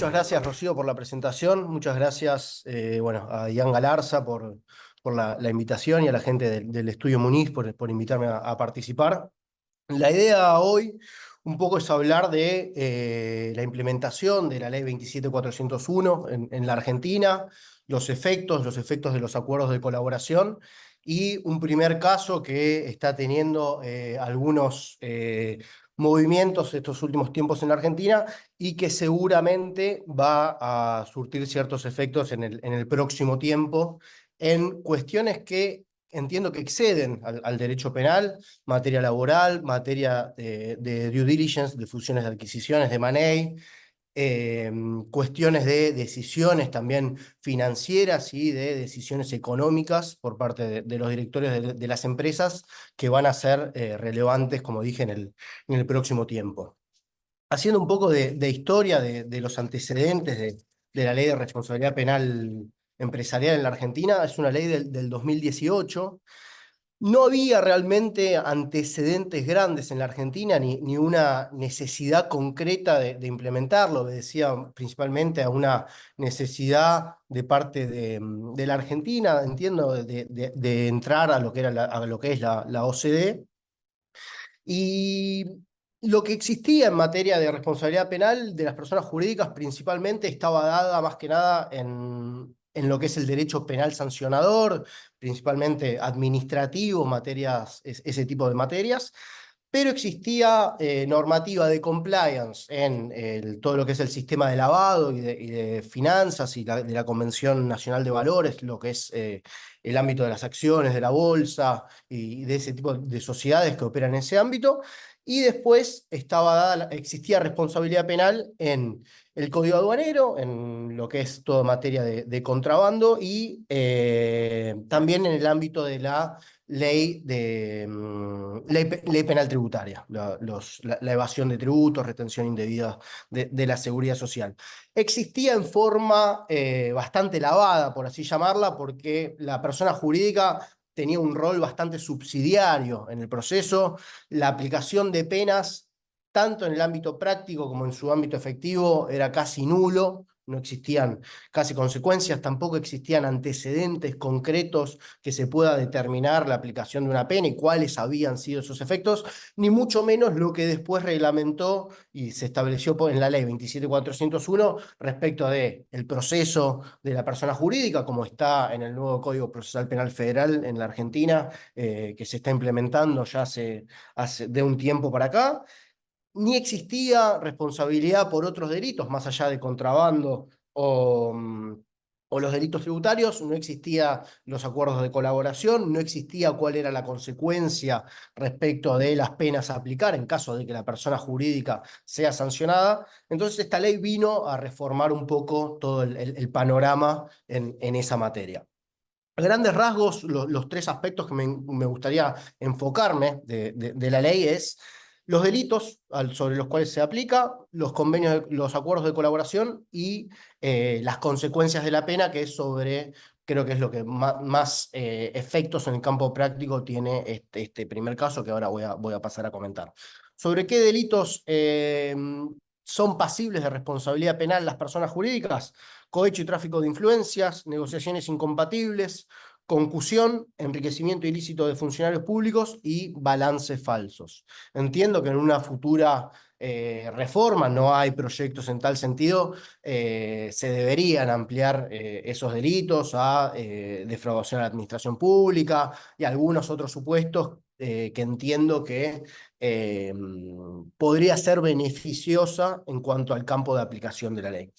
muchas gracias, Rocío, por la presentación. Muchas gracias, bueno, a Ian Galarza por la invitación y a la gente del Estudio Muniz por invitarme a participar. La idea hoy un poco es hablar de la implementación de la Ley 27401 en la Argentina, los efectos de los acuerdos de colaboración y un primer caso que está teniendo algunos movimientos estos últimos tiempos en la Argentina y que seguramente va a surtir ciertos efectos en el próximo tiempo en cuestiones que entiendo que exceden al derecho penal, materia laboral, materia de due diligence, de fusiones de adquisiciones, de money, cuestiones de decisiones también financieras y de decisiones económicas por parte de los directorios de las empresas que van a ser relevantes, como dije, en el próximo tiempo. Haciendo un poco de historia de los antecedentes de la ley de responsabilidad penal empresarial en la Argentina, es una ley del 2018. No había realmente antecedentes grandes en la Argentina ni una necesidad concreta de implementarlo. Obedecía principalmente a una necesidad de parte de la Argentina, entiendo, de entrar a lo que, a lo que es la OCDE. Y lo que existía en materia de responsabilidad penal de las personas jurídicas principalmente estaba dada más que nada en lo que es el derecho penal sancionador, principalmente administrativo, materias, ese tipo de materias, pero existía normativa de compliance en todo lo que es el sistema de lavado y de finanzas y de la Convención Nacional de Valores, lo que es el ámbito de las acciones, de la bolsa y de ese tipo de sociedades que operan en ese ámbito. Y después existía responsabilidad penal en el Código Aduanero, en lo que es toda materia de contrabando y también en el ámbito de la ley penal tributaria, la evasión de tributos, retención indebida de la seguridad social. Existía en forma bastante lavada, por así llamarla, porque la persona jurídica tenía un rol bastante subsidiario en el proceso. La aplicación de penas, tanto en el ámbito práctico como en su ámbito efectivo, era casi nulo. No existían casi consecuencias, tampoco existían antecedentes concretos que se pueda determinar la aplicación de una pena y cuáles habían sido esos efectos, ni mucho menos lo que después reglamentó y se estableció en la ley 27401 respecto de el proceso de la persona jurídica, como está en el nuevo Código Procesal Penal Federal en la Argentina, que se está implementando ya hace de un tiempo para acá. Ni existía responsabilidad por otros delitos, más allá de contrabando o los delitos tributarios, no existía los acuerdos de colaboración, no existía cuál era la consecuencia respecto de las penas a aplicar en caso de que la persona jurídica sea sancionada. Entonces esta ley vino a reformar un poco todo el panorama en esa materia. A grandes rasgos, los tres aspectos que me gustaría enfocarme de la ley es los delitos sobre los cuales se aplica, los convenios, los acuerdos de colaboración y las consecuencias de la pena, que es sobre, creo que es lo que más efectos en el campo práctico tiene este primer caso que ahora voy a pasar a comentar. ¿Sobre qué delitos son pasibles de responsabilidad penal las personas jurídicas? Cohecho y tráfico de influencias, negociaciones incompatibles, concusión, enriquecimiento ilícito de funcionarios públicos y balances falsos. Entiendo que en una futura reforma, no hay proyectos en tal sentido, se deberían ampliar esos delitos a defraudación a la administración pública y algunos otros supuestos que entiendo que podría ser beneficiosa en cuanto al campo de aplicación de la ley.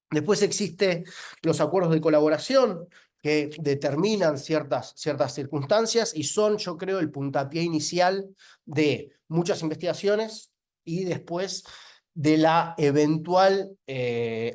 Después existen los acuerdos de colaboración que determinan ciertas circunstancias y son, yo creo, el puntapié inicial de muchas investigaciones y después de la eventual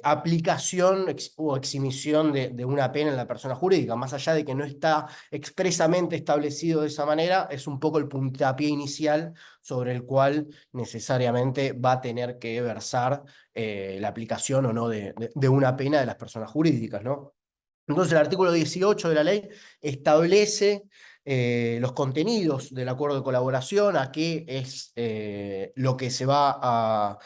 aplicación o exhibición de una pena en la persona jurídica. Más allá de que no está expresamente establecido de esa manera, es un poco el puntapié inicial sobre el cual necesariamente va a tener que versar la aplicación o no de una pena de las personas jurídicas, ¿no? Entonces el artículo 18 de la ley establece los contenidos del acuerdo de colaboración, a qué es lo que se va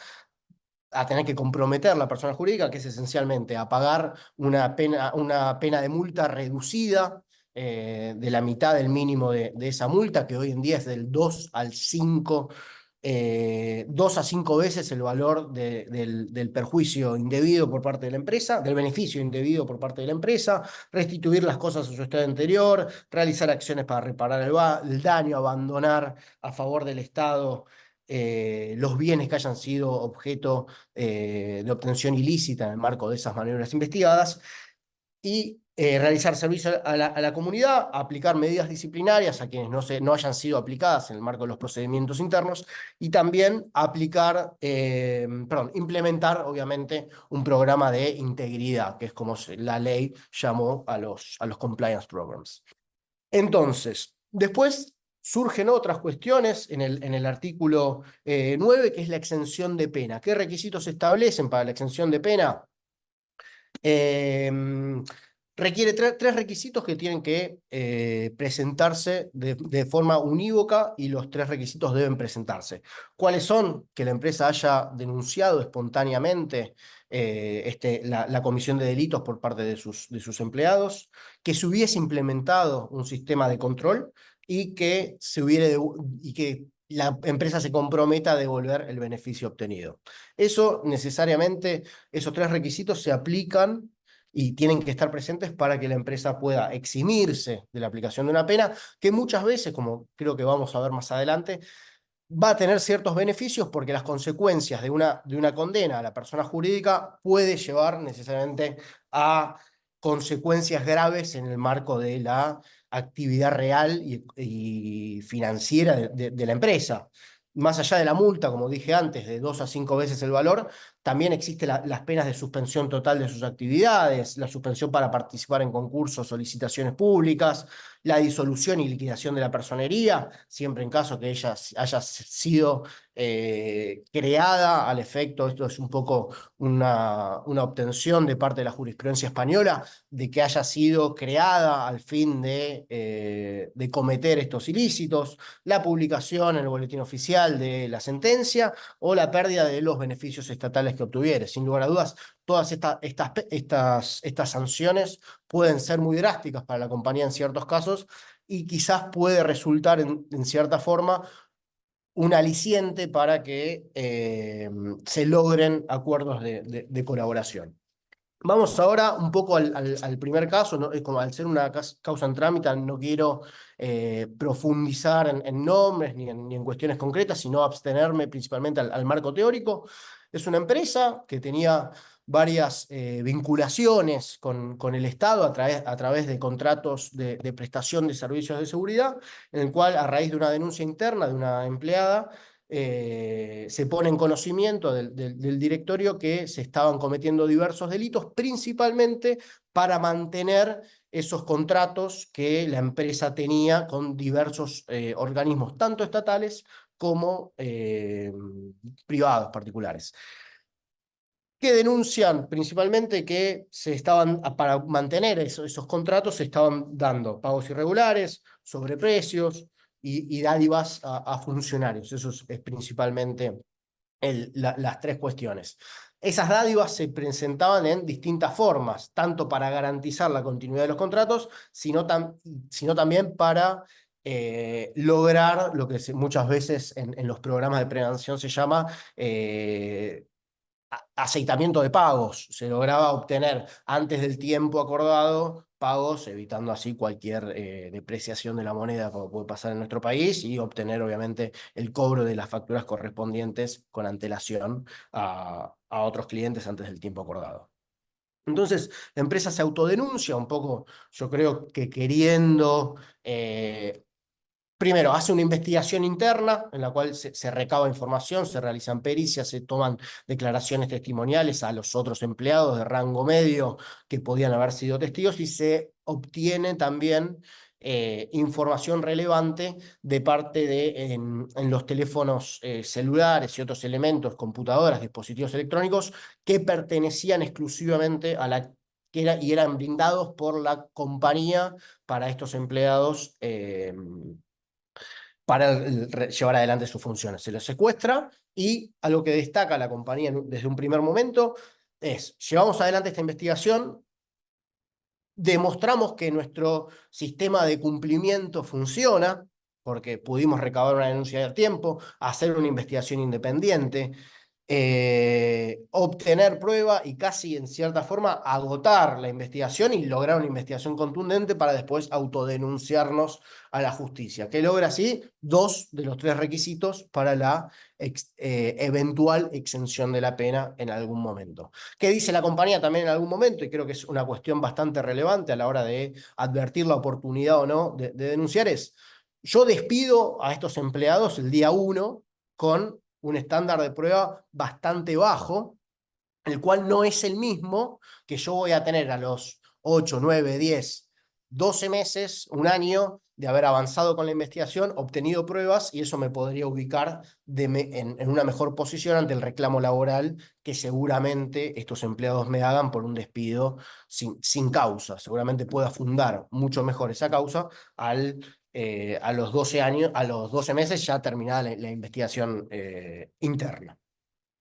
a tener que comprometer la persona jurídica, que es esencialmente a pagar una pena de multa reducida de la mitad del mínimo de esa multa, que hoy en día es del 2 al 5, 2 a 5 veces el valor del perjuicio indebido por parte de la empresa, del beneficio indebido por parte de la empresa, restituir las cosas a su estado anterior, realizar acciones para reparar el daño, abandonar a favor del Estado los bienes que hayan sido objeto de obtención ilícita en el marco de esas maniobras investigadas y realizar servicio a la comunidad, aplicar medidas disciplinarias a quienes no hayan sido aplicadas en el marco de los procedimientos internos y también implementar obviamente un programa de integridad, que es como la ley llamó a los compliance programs. Entonces, después surgen otras cuestiones en el artículo 9, que es la exención de pena. ¿Qué requisitos se establecen para la exención de pena? Eh, Requiere tres requisitos que tienen que presentarse de forma unívoca y los tres requisitos deben presentarse. ¿Cuáles son? Que la empresa haya denunciado espontáneamente la comisión de delitos por parte de sus empleados, que se hubiese implementado un sistema de control y que la empresa se comprometa a devolver el beneficio obtenido. Eso necesariamente, esos tres requisitos se aplican y tienen que estar presentes para que la empresa pueda eximirse de la aplicación de una pena que muchas veces, como creo que vamos a ver más adelante, va a tener ciertos beneficios porque las consecuencias de una condena a la persona jurídica puede llevar necesariamente a consecuencias graves en el marco de la actividad real y financiera de la empresa. Más allá de la multa, como dije antes, de 2 a 5 veces el valor, también existen las penas de suspensión total de sus actividades, la suspensión para participar en concursos o licitaciones públicas, la disolución y liquidación de la personería, siempre en caso que ella haya sido creada al efecto. Esto es un poco una obtención de parte de la jurisprudencia española, de que haya sido creada al fin de cometer estos ilícitos, la publicación en el boletín oficial de la sentencia o la pérdida de los beneficios estatales que obtuviere. Sin lugar a dudas, todas estas sanciones pueden ser muy drásticas para la compañía en ciertos casos y quizás puede resultar en cierta forma un aliciente para que se logren acuerdos de colaboración. Vamos ahora un poco al primer caso, ¿no? Es como al ser una causa en trámite, no quiero profundizar en nombres ni en cuestiones concretas, sino abstenerme principalmente al marco teórico. Es una empresa que tenía varias vinculaciones con el Estado a través de contratos de prestación de servicios de seguridad, en el cual, a raíz de una denuncia interna de una empleada, se pone en conocimiento del directorio que se estaban cometiendo diversos delitos, principalmente para mantener esos contratos que la empresa tenía con diversos organismos, tanto estatales como privados, particulares, que denuncian principalmente que para mantener esos contratos, se estaban dando pagos irregulares, sobreprecios y dádivas a funcionarios. Eso es principalmente las tres cuestiones. Esas dádivas se presentaban en distintas formas, tanto para garantizar la continuidad de los contratos, sino también para lograr lo que muchas veces en los programas de prevención se llama aceitamiento de pagos. Se lograba obtener antes del tiempo acordado pagos, evitando así cualquier depreciación de la moneda como puede pasar en nuestro país, y obtener obviamente el cobro de las facturas correspondientes con antelación a otros clientes antes del tiempo acordado. Entonces, la empresa se autodenuncia un poco, yo creo que queriendo primero, hace una investigación interna en la cual se recaba información, se realizan pericias, se toman declaraciones testimoniales a los otros empleados de rango medio que podían haber sido testigos, y se obtiene también información relevante de parte en los teléfonos celulares y otros elementos, computadoras, dispositivos electrónicos, que pertenecían exclusivamente y eran brindados por la compañía para estos empleados para llevar adelante sus funciones. Se los secuestra y algo que destaca la compañía desde un primer momento es, llevamos adelante esta investigación, demostramos que nuestro sistema de cumplimiento funciona, porque pudimos recabar una denuncia a tiempo, hacer una investigación independiente, obtener prueba y casi en cierta forma agotar la investigación y lograr una investigación contundente para después autodenunciarnos a la justicia, que logra así dos de los tres requisitos para la eventual exención de la pena en algún momento. ¿Qué dice la compañía también en algún momento? Y creo que es una cuestión bastante relevante a la hora de advertir la oportunidad o no de denunciar es, yo despido a estos empleados el día 1 con un estándar de prueba bastante bajo, el cual no es el mismo que yo voy a tener a los 8, 9, 10, 12 meses, un año de haber avanzado con la investigación, obtenido pruebas y eso me podría ubicar en una mejor posición ante el reclamo laboral que seguramente estos empleados me hagan por un despido sin causa. Seguramente pueda fundar mucho mejor esa causa a los 12 años, a los 12 meses ya terminada la investigación interna.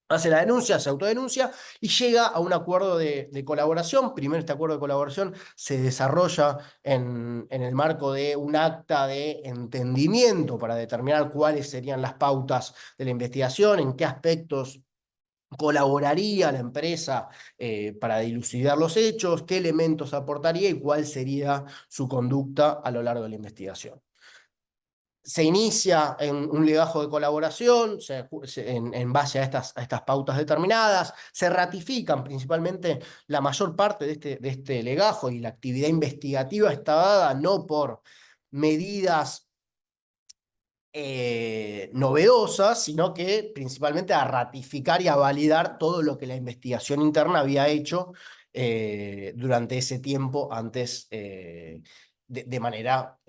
Hace la denuncia, se autodenuncia y llega a un acuerdo de colaboración. Primero este acuerdo de colaboración se desarrolla en el marco de un acta de entendimiento para determinar cuáles serían las pautas de la investigación, en qué aspectos colaboraría la empresa para dilucidar los hechos, qué elementos aportaría y cuál sería su conducta a lo largo de la investigación. Se inicia en un legajo de colaboración en base a estas pautas determinadas, se ratifican principalmente la mayor parte de este legajo y la actividad investigativa está dada no por medidas novedosas, sino que principalmente a ratificar y a validar todo lo que la investigación interna había hecho durante ese tiempo antes de manera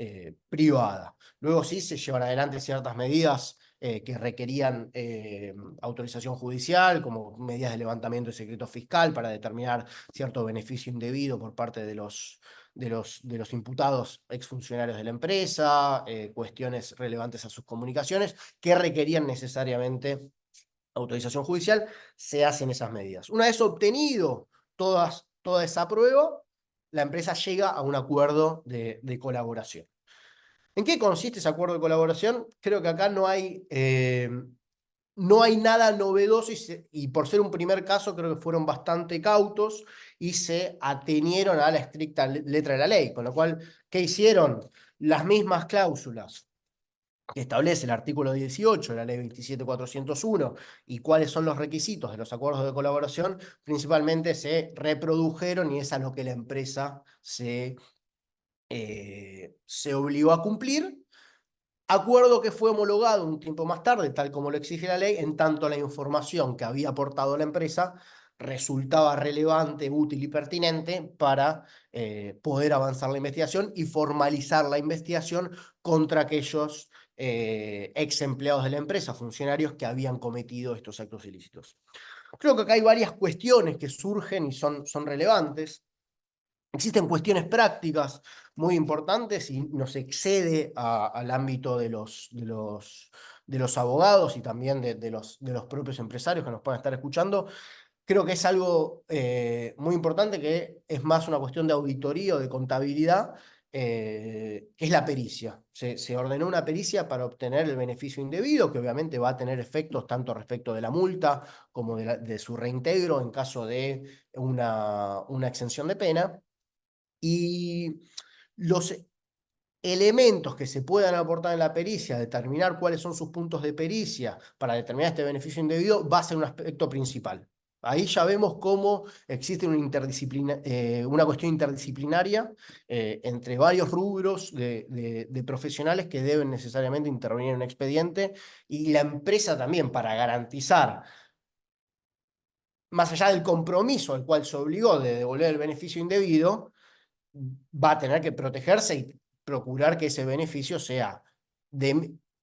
privada. Luego sí se llevan adelante ciertas medidas que requerían autorización judicial, como medidas de levantamiento de secreto fiscal para determinar cierto beneficio indebido por parte de los imputados exfuncionarios de la empresa, cuestiones relevantes a sus comunicaciones que requerían necesariamente autorización judicial, se hacen esas medidas. Una vez obtenido toda esa prueba, la empresa llega a un acuerdo de colaboración. ¿En qué consiste ese acuerdo de colaboración? Creo que acá no hay nada novedoso y por ser un primer caso creo que fueron bastante cautos y se atenieron a la estricta letra de la ley, con lo cual, ¿qué hicieron? Las mismas cláusulas que establece el artículo 18 de la ley 27.401 y cuáles son los requisitos de los acuerdos de colaboración, principalmente se reprodujeron y es a lo que la empresa se obligó a cumplir. Acuerdo que fue homologado un tiempo más tarde, tal como lo exige la ley, en tanto la información que había aportado la empresa resultaba relevante, útil y pertinente para poder avanzar la investigación y formalizar la investigación contra aquellos ex empleados de la empresa, funcionarios que habían cometido estos actos ilícitos. Creo que acá hay varias cuestiones que surgen y son relevantes. Existen cuestiones prácticas muy importantes y nos excede al ámbito de los abogados y también de los propios empresarios que nos puedan estar escuchando. Creo que es algo muy importante que es más una cuestión de auditoría o de contabilidad, que es la pericia. Se ordenó una pericia para obtener el beneficio indebido, que obviamente va a tener efectos tanto respecto de la multa como de su reintegro en caso de una exención de pena. Y los elementos que se puedan aportar en la pericia, determinar cuáles son sus puntos de pericia para determinar este beneficio indebido, va a ser un aspecto principal. Ahí ya vemos cómo existe una cuestión interdisciplinaria entre varios rubros de profesionales que deben necesariamente intervenir en un expediente y la empresa también para garantizar, más allá del compromiso al cual se obligó de devolver el beneficio indebido, va a tener que protegerse y procurar que ese beneficio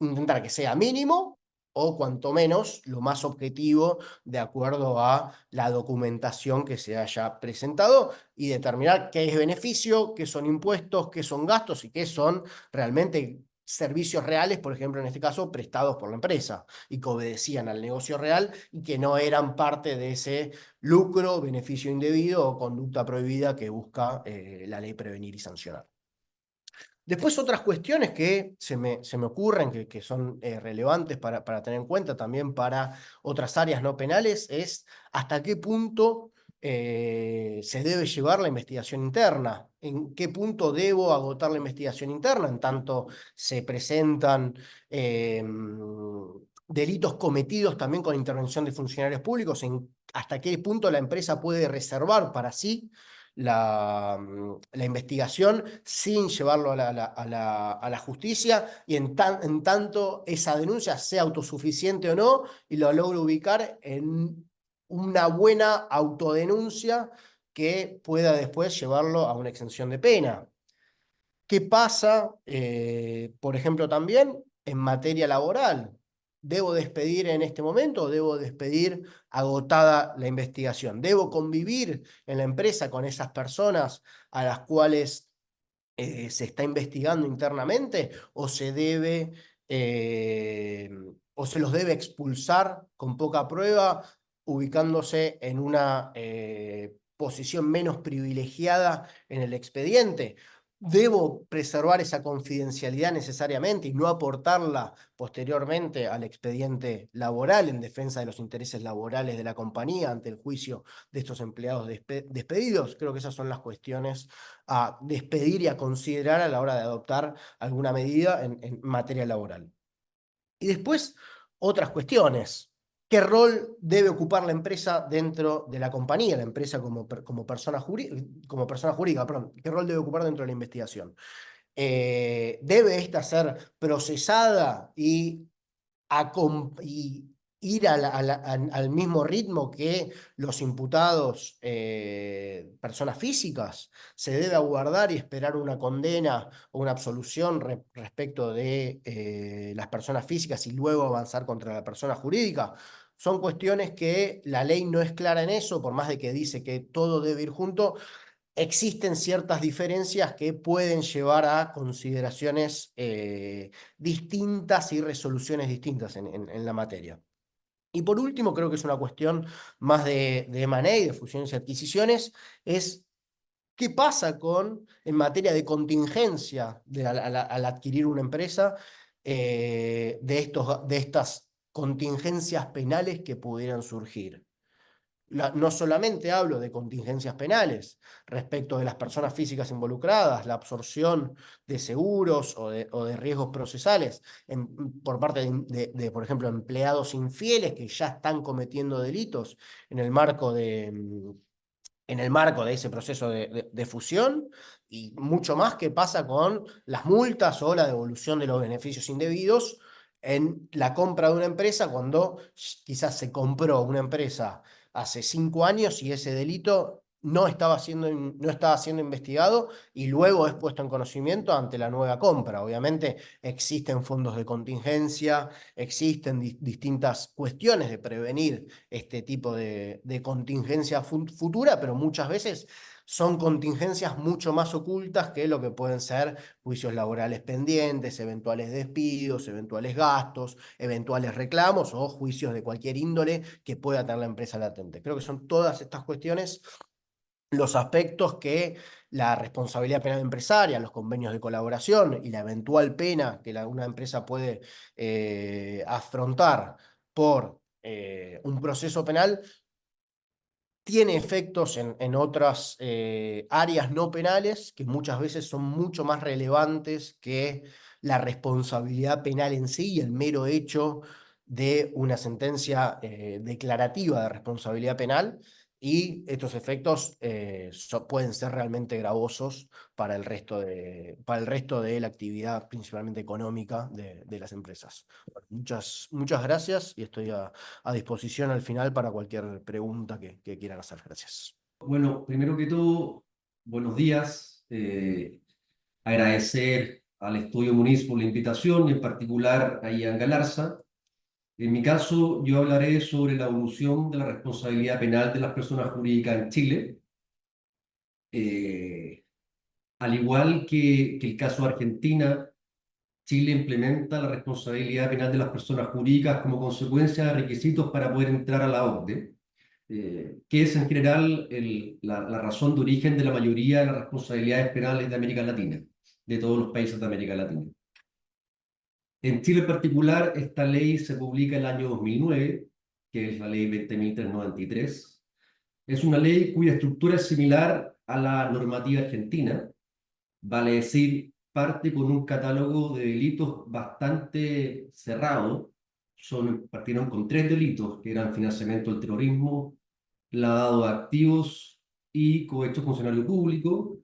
intentar que sea mínimo o cuanto menos lo más objetivo de acuerdo a la documentación que se haya presentado y determinar qué es beneficio, qué son impuestos, qué son gastos y qué son realmente servicios reales, por ejemplo, en este caso, prestados por la empresa y que obedecían al negocio real y que no eran parte de ese lucro, beneficio indebido o conducta prohibida que busca la ley prevenir y sancionar. Después otras cuestiones que se me ocurren, que son relevantes para tener en cuenta también para otras áreas no penales, es hasta qué punto se debe llevar la investigación interna, en qué punto debo agotar la investigación interna, en tanto se presentan delitos cometidos también con intervención de funcionarios públicos, hasta qué punto la empresa puede reservar para sí la investigación sin llevarlo a la justicia y en tanto esa denuncia sea autosuficiente o no y lo logro ubicar en una buena autodenuncia que pueda después llevarlo a una exención de pena. ¿Qué pasa, por ejemplo, también en materia laboral? ¿Debo despedir en este momento o debo despedir agotada la investigación? ¿Debo convivir en la empresa con esas personas a las cuales se está investigando internamente o eh, o se los debe expulsar con poca prueba, ubicándose en una posición menos privilegiada en el expediente? ¿Debo preservar esa confidencialidad necesariamente y no aportarla posteriormente al expediente laboral en defensa de los intereses laborales de la compañía ante el juicio de estos empleados despedidos? Creo que esas son las cuestiones a despedir y a considerar a la hora de adoptar alguna medida en materia laboral. Y después, otras cuestiones. ¿Qué rol debe ocupar la empresa dentro de la compañía, la empresa como persona jurídica, perdón? ¿Qué rol debe ocupar dentro de la investigación? ¿Debe esta ser procesada y ir al mismo ritmo que los imputados, personas físicas? ¿Se debe aguardar y esperar una condena o una absolución respecto de las personas físicas y luego avanzar contra la persona jurídica? Son cuestiones que la ley no es clara en eso, por más de que dice que todo debe ir junto. Existen ciertas diferencias que pueden llevar a consideraciones distintas y resoluciones distintas en la materia. Y por último, creo que es una cuestión más de M&A, de fusiones y adquisiciones, es qué pasa en materia de contingencia al adquirir una empresa, de estas contingencias penales que pudieran surgir. No solamente hablo de contingencias penales respecto de las personas físicas involucradas, la absorción de seguros o de riesgos procesales por parte por ejemplo, empleados infieles que ya están cometiendo delitos en el marco de ese proceso de fusión, y mucho más que pasa con las multas o la devolución de los beneficios indebidos en la compra de una empresa, cuando quizás se compró una empresa hace 5 años y ese delito no estaba siendo investigado y luego es puesto en conocimiento ante la nueva compra. Obviamente existen fondos de contingencia, existen distintas cuestiones de prevenir este tipo de contingencia futura, pero muchas veces son contingencias mucho más ocultas que lo que pueden ser juicios laborales pendientes, eventuales despidos, eventuales gastos, eventuales reclamos o juicios de cualquier índole que pueda tener la empresa latente. Creo que son todas estas cuestiones los aspectos que la responsabilidad penal empresaria, los convenios de colaboración y la eventual pena que una empresa puede afrontar por un proceso penal tiene efectos en otras áreas no penales que muchas veces son mucho más relevantes que la responsabilidad penal en sí y el mero hecho de una sentencia declarativa de responsabilidad penal. Y estos efectos pueden ser realmente gravosos para el resto de la actividad, principalmente económica, de las empresas. Bueno, muchas gracias y estoy a disposición al final para cualquier pregunta que quieran hacer. Gracias. Bueno, primero que todo, buenos días. Agradecer al Estudio Muniz por la invitación y en particular a Ian Galarza. En mi caso, yo hablaré sobre la evolución de la responsabilidad penal de las personas jurídicas en Chile. Al igual que el caso de Argentina, Chile implementa la responsabilidad penal de las personas jurídicas como consecuencia de requisitos para poder entrar a la OCDE, que es en general la razón de origen de la mayoría de las responsabilidades penales de América Latina, de todos los países de América Latina. En Chile en particular, esta ley se publica el año 2009, que es la ley 20.393. Es una ley cuya estructura es similar a la normativa argentina, vale decir, parte con un catálogo de delitos bastante cerrado. Partieron con 3 delitos, que eran financiamiento del terrorismo, lavado de activos y cohecho funcionario público,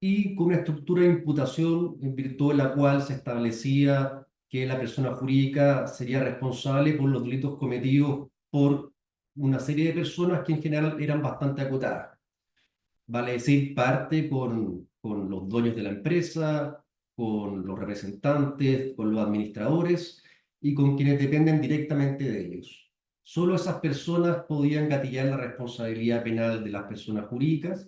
y con una estructura de imputación en virtud de la cual se establecía que la persona jurídica sería responsable por los delitos cometidos por una serie de personas que en general eran bastante acotadas. Vale decir, parte con los dueños de la empresa, con los representantes, con los administradores y con quienes dependen directamente de ellos. Solo esas personas podían gatillar la responsabilidad penal de las personas jurídicas,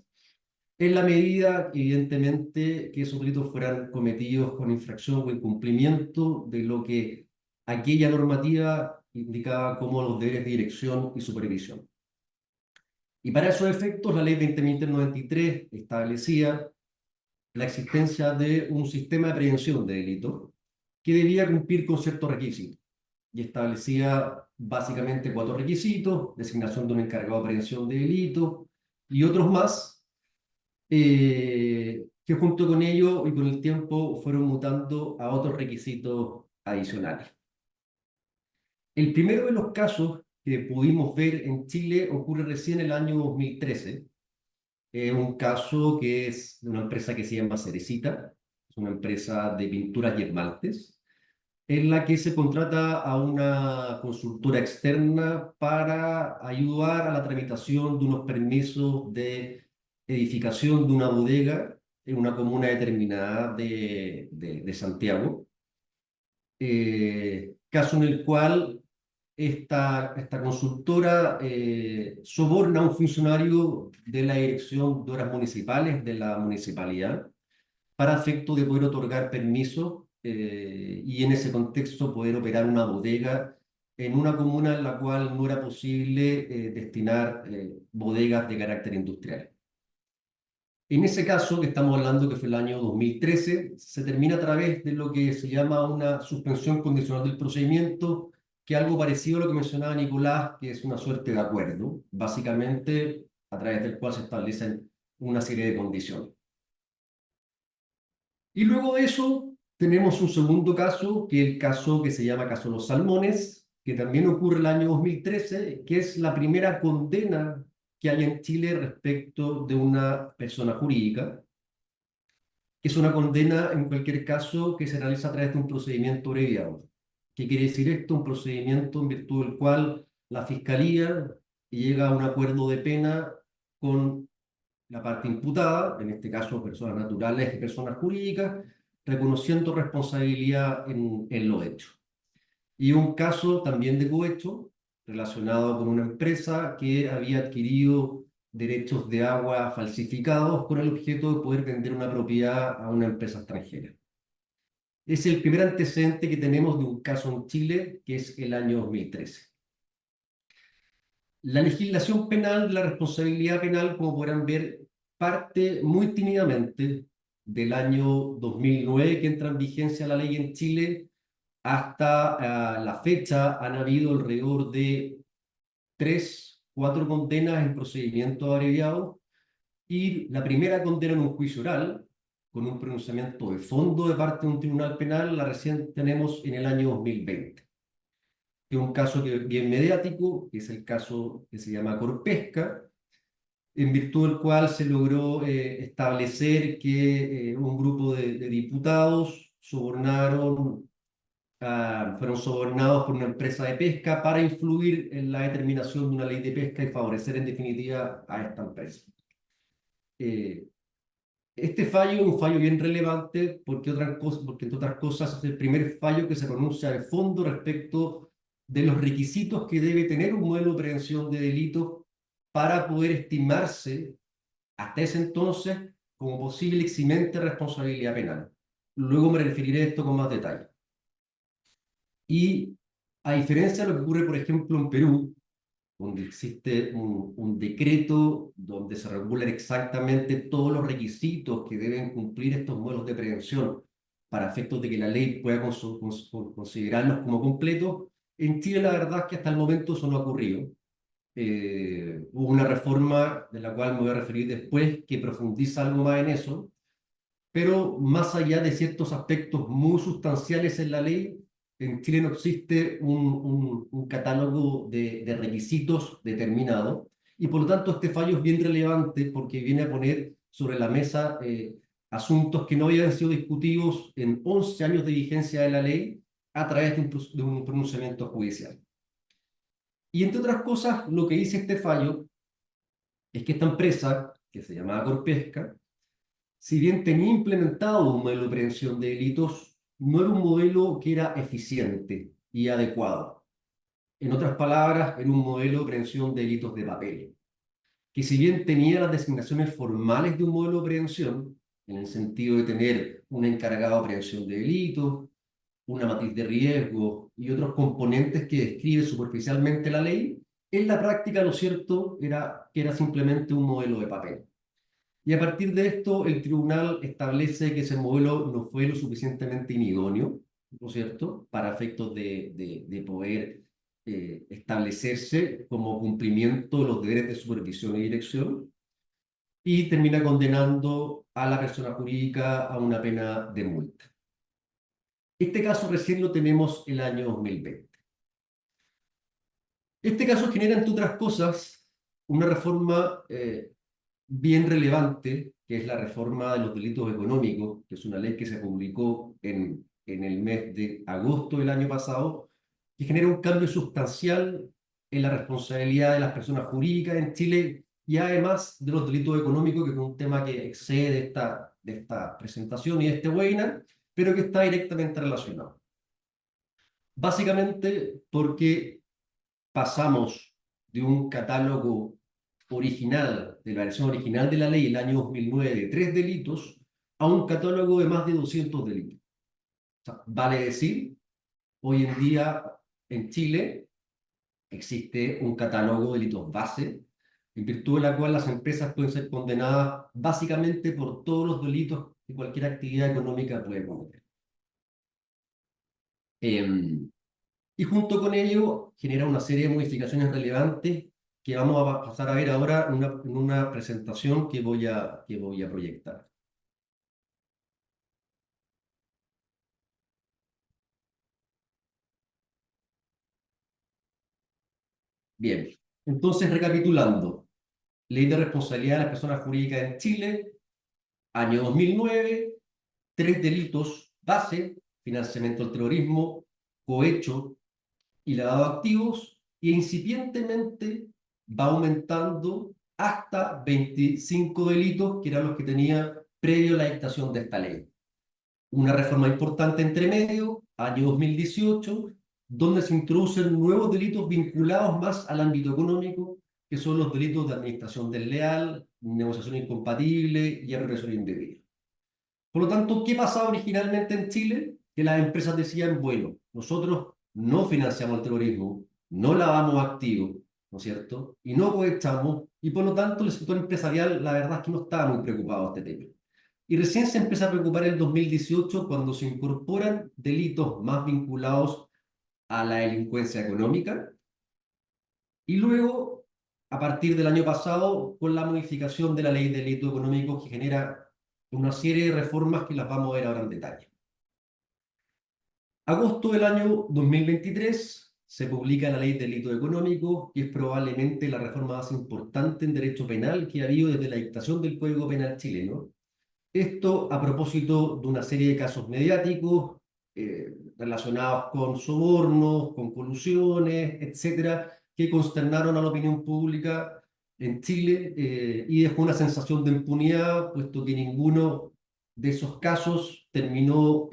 en la medida, evidentemente, que esos delitos fueran cometidos con infracción o incumplimiento de lo que aquella normativa indicaba como los deberes de dirección y supervisión. Y para esos efectos, la ley 20.393 establecía la existencia de un sistema de prevención de delitos que debía cumplir con ciertos requisitos. Y establecía básicamente 4 requisitos: designación de un encargado de prevención de delitos y otros más, que junto con ello y con el tiempo fueron mutando a otros requisitos adicionales. El primero de los casos que pudimos ver en Chile ocurre recién en el año 2013. Un caso que es de una empresa que se llama Cerecita, es una empresa de pinturas y esmaltes, en la que se contrata a una consultora externa para ayudar a la tramitación de unos permisos de edificación de una bodega en una comuna determinada de Santiago. Caso en el cual esta consultora soborna a un funcionario de la Dirección de Obras Municipales de la municipalidad para efecto de poder otorgar permiso, y en ese contexto poder operar una bodega en una comuna en la cual no era posible destinar bodegas de carácter industrial. En ese caso, que estamos hablando que fue el año 2013, se termina a través de lo que se llama una suspensión condicional del procedimiento, que es algo parecido a lo que mencionaba Nicolás, que es una suerte de acuerdo, básicamente a través del cual se establecen una serie de condiciones. Y luego de eso tenemos un segundo caso, que es el caso que se llama caso Los Salmones, que también ocurre el año 2013, que es la primera condena que hay en Chile respecto de una persona jurídica, que es una condena en cualquier caso que se realiza a través de un procedimiento abreviado. ¿Qué quiere decir esto? Un procedimiento en virtud del cual la Fiscalía llega a un acuerdo de pena con la parte imputada, en este caso personas naturales y personas jurídicas, reconociendo responsabilidad en lo hecho. Y un caso también de cohecho relacionado con una empresa que había adquirido derechos de agua falsificados con el objeto de poder vender una propiedad a una empresa extranjera. Es el primer antecedente que tenemos de un caso en Chile, que es el año 2013. La legislación penal, la responsabilidad penal, como podrán ver, parte muy tímidamente del año 2009, que entra en vigencia la ley en Chile. Hasta la fecha han habido alrededor de 3, 4 condenas en procedimiento abreviado, y la primera condena en un juicio oral, con un pronunciamiento de fondo de parte de un tribunal penal, la recién tenemos en el año 2020. Que es un caso bien mediático, que es el caso que se llama Corpesca, en virtud del cual se logró establecer que un grupo de diputados fueron sobornados por una empresa de pesca para influir en la determinación de una ley de pesca y favorecer en definitiva a esta empresa. Este fallo es un fallo bien relevante porque entre otras cosas es el primer fallo que se pronuncia de fondo respecto de los requisitos que debe tener un modelo de prevención de delitos para poder estimarse hasta ese entonces como posible eximente responsabilidad penal. Luego me referiré a esto con más detalle. Y a diferencia de lo que ocurre, por ejemplo, en Perú, donde existe un decreto donde se regulan exactamente todos los requisitos que deben cumplir estos modelos de prevención para efectos de que la ley pueda considerarlos como completos, en Chile la verdad es que hasta el momento eso no ha ocurrido. Hubo una reforma de la cual me voy a referir después que profundiza algo más en eso, pero más allá de ciertos aspectos muy sustanciales en la ley, en Chile no existe un catálogo de requisitos determinado y por lo tanto este fallo es bien relevante porque viene a poner sobre la mesa asuntos que no habían sido discutidos en 11 años de vigencia de la ley a través de un pronunciamiento judicial. Y entre otras cosas, lo que dice este fallo es que esta empresa, que se llamaba Corpesca, si bien tenía implementado un modelo de prevención de delitos, no era un modelo que era eficiente y adecuado. En otras palabras, era un modelo de prevención de delitos de papel, que si bien tenía las designaciones formales de un modelo de prevención, en el sentido de tener un encargado de prevención de delitos, una matriz de riesgo y otros componentes que describe superficialmente la ley, en la práctica lo cierto era que era simplemente un modelo de papel. Y a partir de esto, el tribunal establece que ese modelo no fue lo suficientemente inidóneo, ¿no es cierto?, para efectos de poder establecerse como cumplimiento de los deberes de supervisión y dirección, y termina condenando a la persona jurídica a una pena de multa. Este caso recién lo tenemos el año 2020. Este caso genera, entre otras cosas, una reforma bien relevante, que es la reforma de los delitos económicos, que es una ley que se publicó en el mes de agosto del año pasado, que genera un cambio sustancial en la responsabilidad de las personas jurídicas en Chile y además de los delitos económicos, que es un tema que excede de esta presentación y de este webinar, pero que está directamente relacionado. Básicamente porque pasamos de un catálogo original, de la versión original de la ley, el año 2009, de 3 delitos, a un catálogo de más de 200 delitos. O sea, vale decir, hoy en día en Chile existe un catálogo de delitos base, en virtud de la cual las empresas pueden ser condenadas básicamente por todos los delitos que cualquier actividad económica puede cometer. Y junto con ello genera una serie de modificaciones relevantes que vamos a pasar a ver ahora en una presentación que voy a proyectar. Bien, entonces recapitulando, Ley de Responsabilidad de las Personas Jurídicas en Chile, año 2009, 3 delitos base: financiamiento al terrorismo, cohecho y lavado de activos, y incipientemente va aumentando hasta 25 delitos, que eran los que tenía previo a la dictación de esta ley. Una reforma importante entre medio, año 2018, donde se introducen nuevos delitos vinculados más al ámbito económico, que son los delitos de administración desleal, negociación incompatible y apropiación indebida. Por lo tanto, ¿qué pasaba originalmente en Chile? Que las empresas decían, bueno, nosotros no financiamos el terrorismo, no lavamos activos, ¿no es cierto? Y no cosechamos, y por lo tanto el sector empresarial, la verdad es que no estaba muy preocupado de este tema. Y recién se empieza a preocupar en el 2018 cuando se incorporan delitos más vinculados a la delincuencia económica, y luego, a partir del año pasado, con la modificación de la ley de delitos económicos que genera una serie de reformas que las vamos a ver ahora en detalle. Agosto del año 2023 se publica la ley de delitos económicos, que es probablemente la reforma más importante en derecho penal que ha habido desde la dictación del Código Penal chileno. Esto a propósito de una serie de casos mediáticos relacionados con sobornos, con colusiones, etcétera, que consternaron a la opinión pública en Chile y dejó una sensación de impunidad, puesto que ninguno de esos casos terminó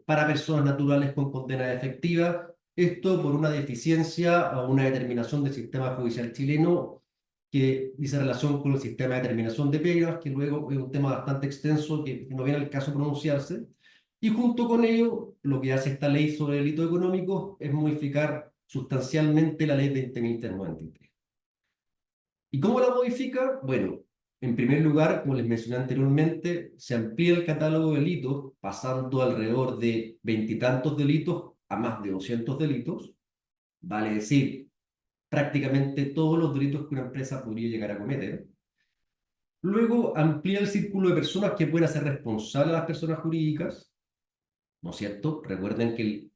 para personas naturales con condena efectiva. Esto por una deficiencia o una determinación del sistema judicial chileno que dice relación con el sistema de determinación de penas, que luego es un tema bastante extenso que no viene al caso pronunciarse, Y junto con ello, lo que hace esta ley sobre delitos económicos es modificar sustancialmente la ley 20.393. ¿Y cómo la modifica? Bueno, en primer lugar, como les mencioné anteriormente, se amplía el catálogo de delitos, pasando alrededor de veintitantos delitos a más de 200 delitos, vale decir, prácticamente todos los delitos que una empresa podría llegar a cometer. Luego amplía el círculo de personas que pueden hacer responsables a las personas jurídicas, ¿no es cierto? Recuerden que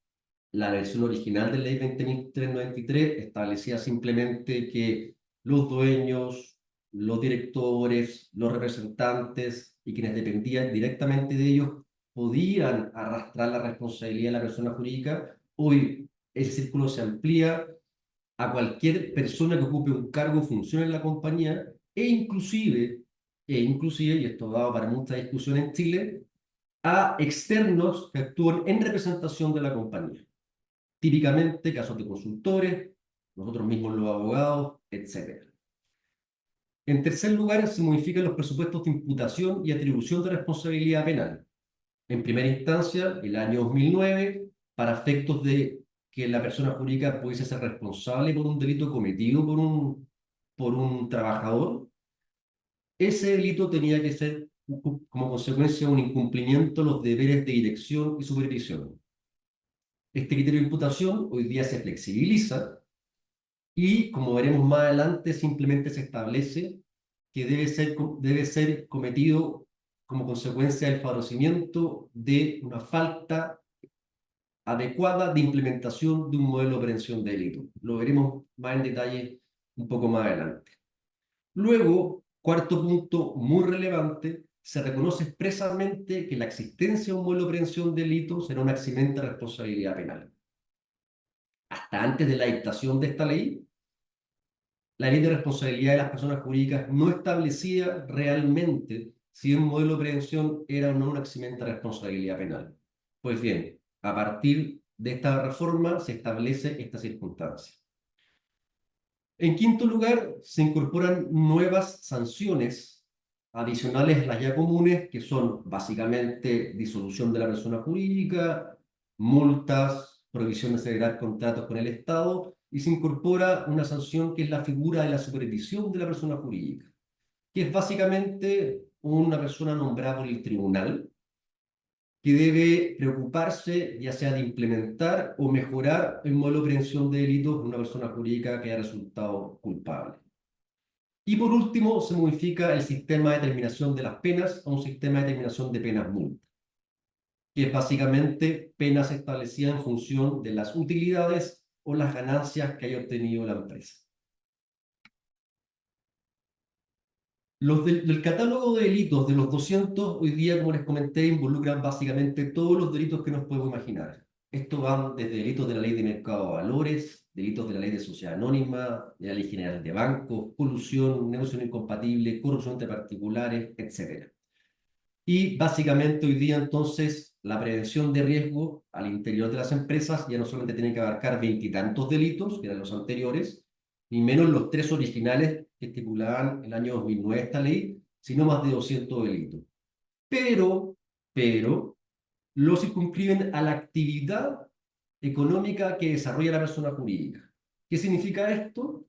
la versión original de ley 20.393 establecía simplemente que los dueños, los directores, los representantes y quienes dependían directamente de ellos podían arrastrar la responsabilidad de la persona jurídica. Hoy ese círculo se amplía a cualquier persona que ocupe un cargo o función en la compañía e inclusive, y esto ha dado para mucha discusión en Chile, a externos que actúan en representación de la compañía. Típicamente casos de consultores, nosotros mismos los abogados, etc. En tercer lugar, se modifican los presupuestos de imputación y atribución de responsabilidad penal. En primera instancia, el año 2009, para efectos de que la persona jurídica pudiese ser responsable por un delito cometido por un trabajador, ese delito tenía que ser como consecuencia de un incumplimiento de los deberes de dirección y supervisión. Este criterio de imputación hoy día se flexibiliza y, como veremos más adelante, simplemente se establece que debe ser cometido como consecuencia del favorecimiento de una falta adecuada de implementación de un modelo de prevención de delito. Lo veremos más en detalle un poco más adelante. Luego, cuarto punto muy relevante, se reconoce expresamente que la existencia de un modelo de prevención de delitos será un accidente de responsabilidad penal. Hasta antes de la dictación de esta ley, la ley de responsabilidad de las personas jurídicas no establecía realmente si un modelo de prevención era o no un accidente de responsabilidad penal. Pues bien, a partir de esta reforma se establece esta circunstancia. En quinto lugar, se incorporan nuevas sanciones adicionales a las ya comunes, que son básicamente disolución de la persona jurídica, multas, prohibición de celebrar contratos con el Estado, y se incorpora una sanción que es la figura de la supervisión de la persona jurídica, que es básicamente una persona nombrada por el tribunal que debe preocuparse ya sea de implementar o mejorar el modelo de prevención de delitos de una persona jurídica que haya resultado culpable. Y por último, se modifica el sistema de determinación de las penas a un sistema de determinación de penas multa, que es básicamente penas establecidas en función de las utilidades o las ganancias que haya obtenido la empresa. Los del catálogo de delitos de los 200, hoy día, como les comenté, involucran básicamente todos los delitos que nos podemos imaginar. Estos van desde delitos de la ley de mercado de valores, delitos de la ley de sociedad anónima, de la ley general de bancos, colusión, negocio incompatible, corrupción entre particulares, etc. Y básicamente hoy día entonces la prevención de riesgo al interior de las empresas ya no solamente tiene que abarcar veintitantos delitos, que eran los anteriores, ni menos los tres originales que estipulaban el año 2009 esta ley, sino más de 200 delitos. Pero, los circunscriben a la actividad económica que desarrolla la persona jurídica. ¿Qué significa esto?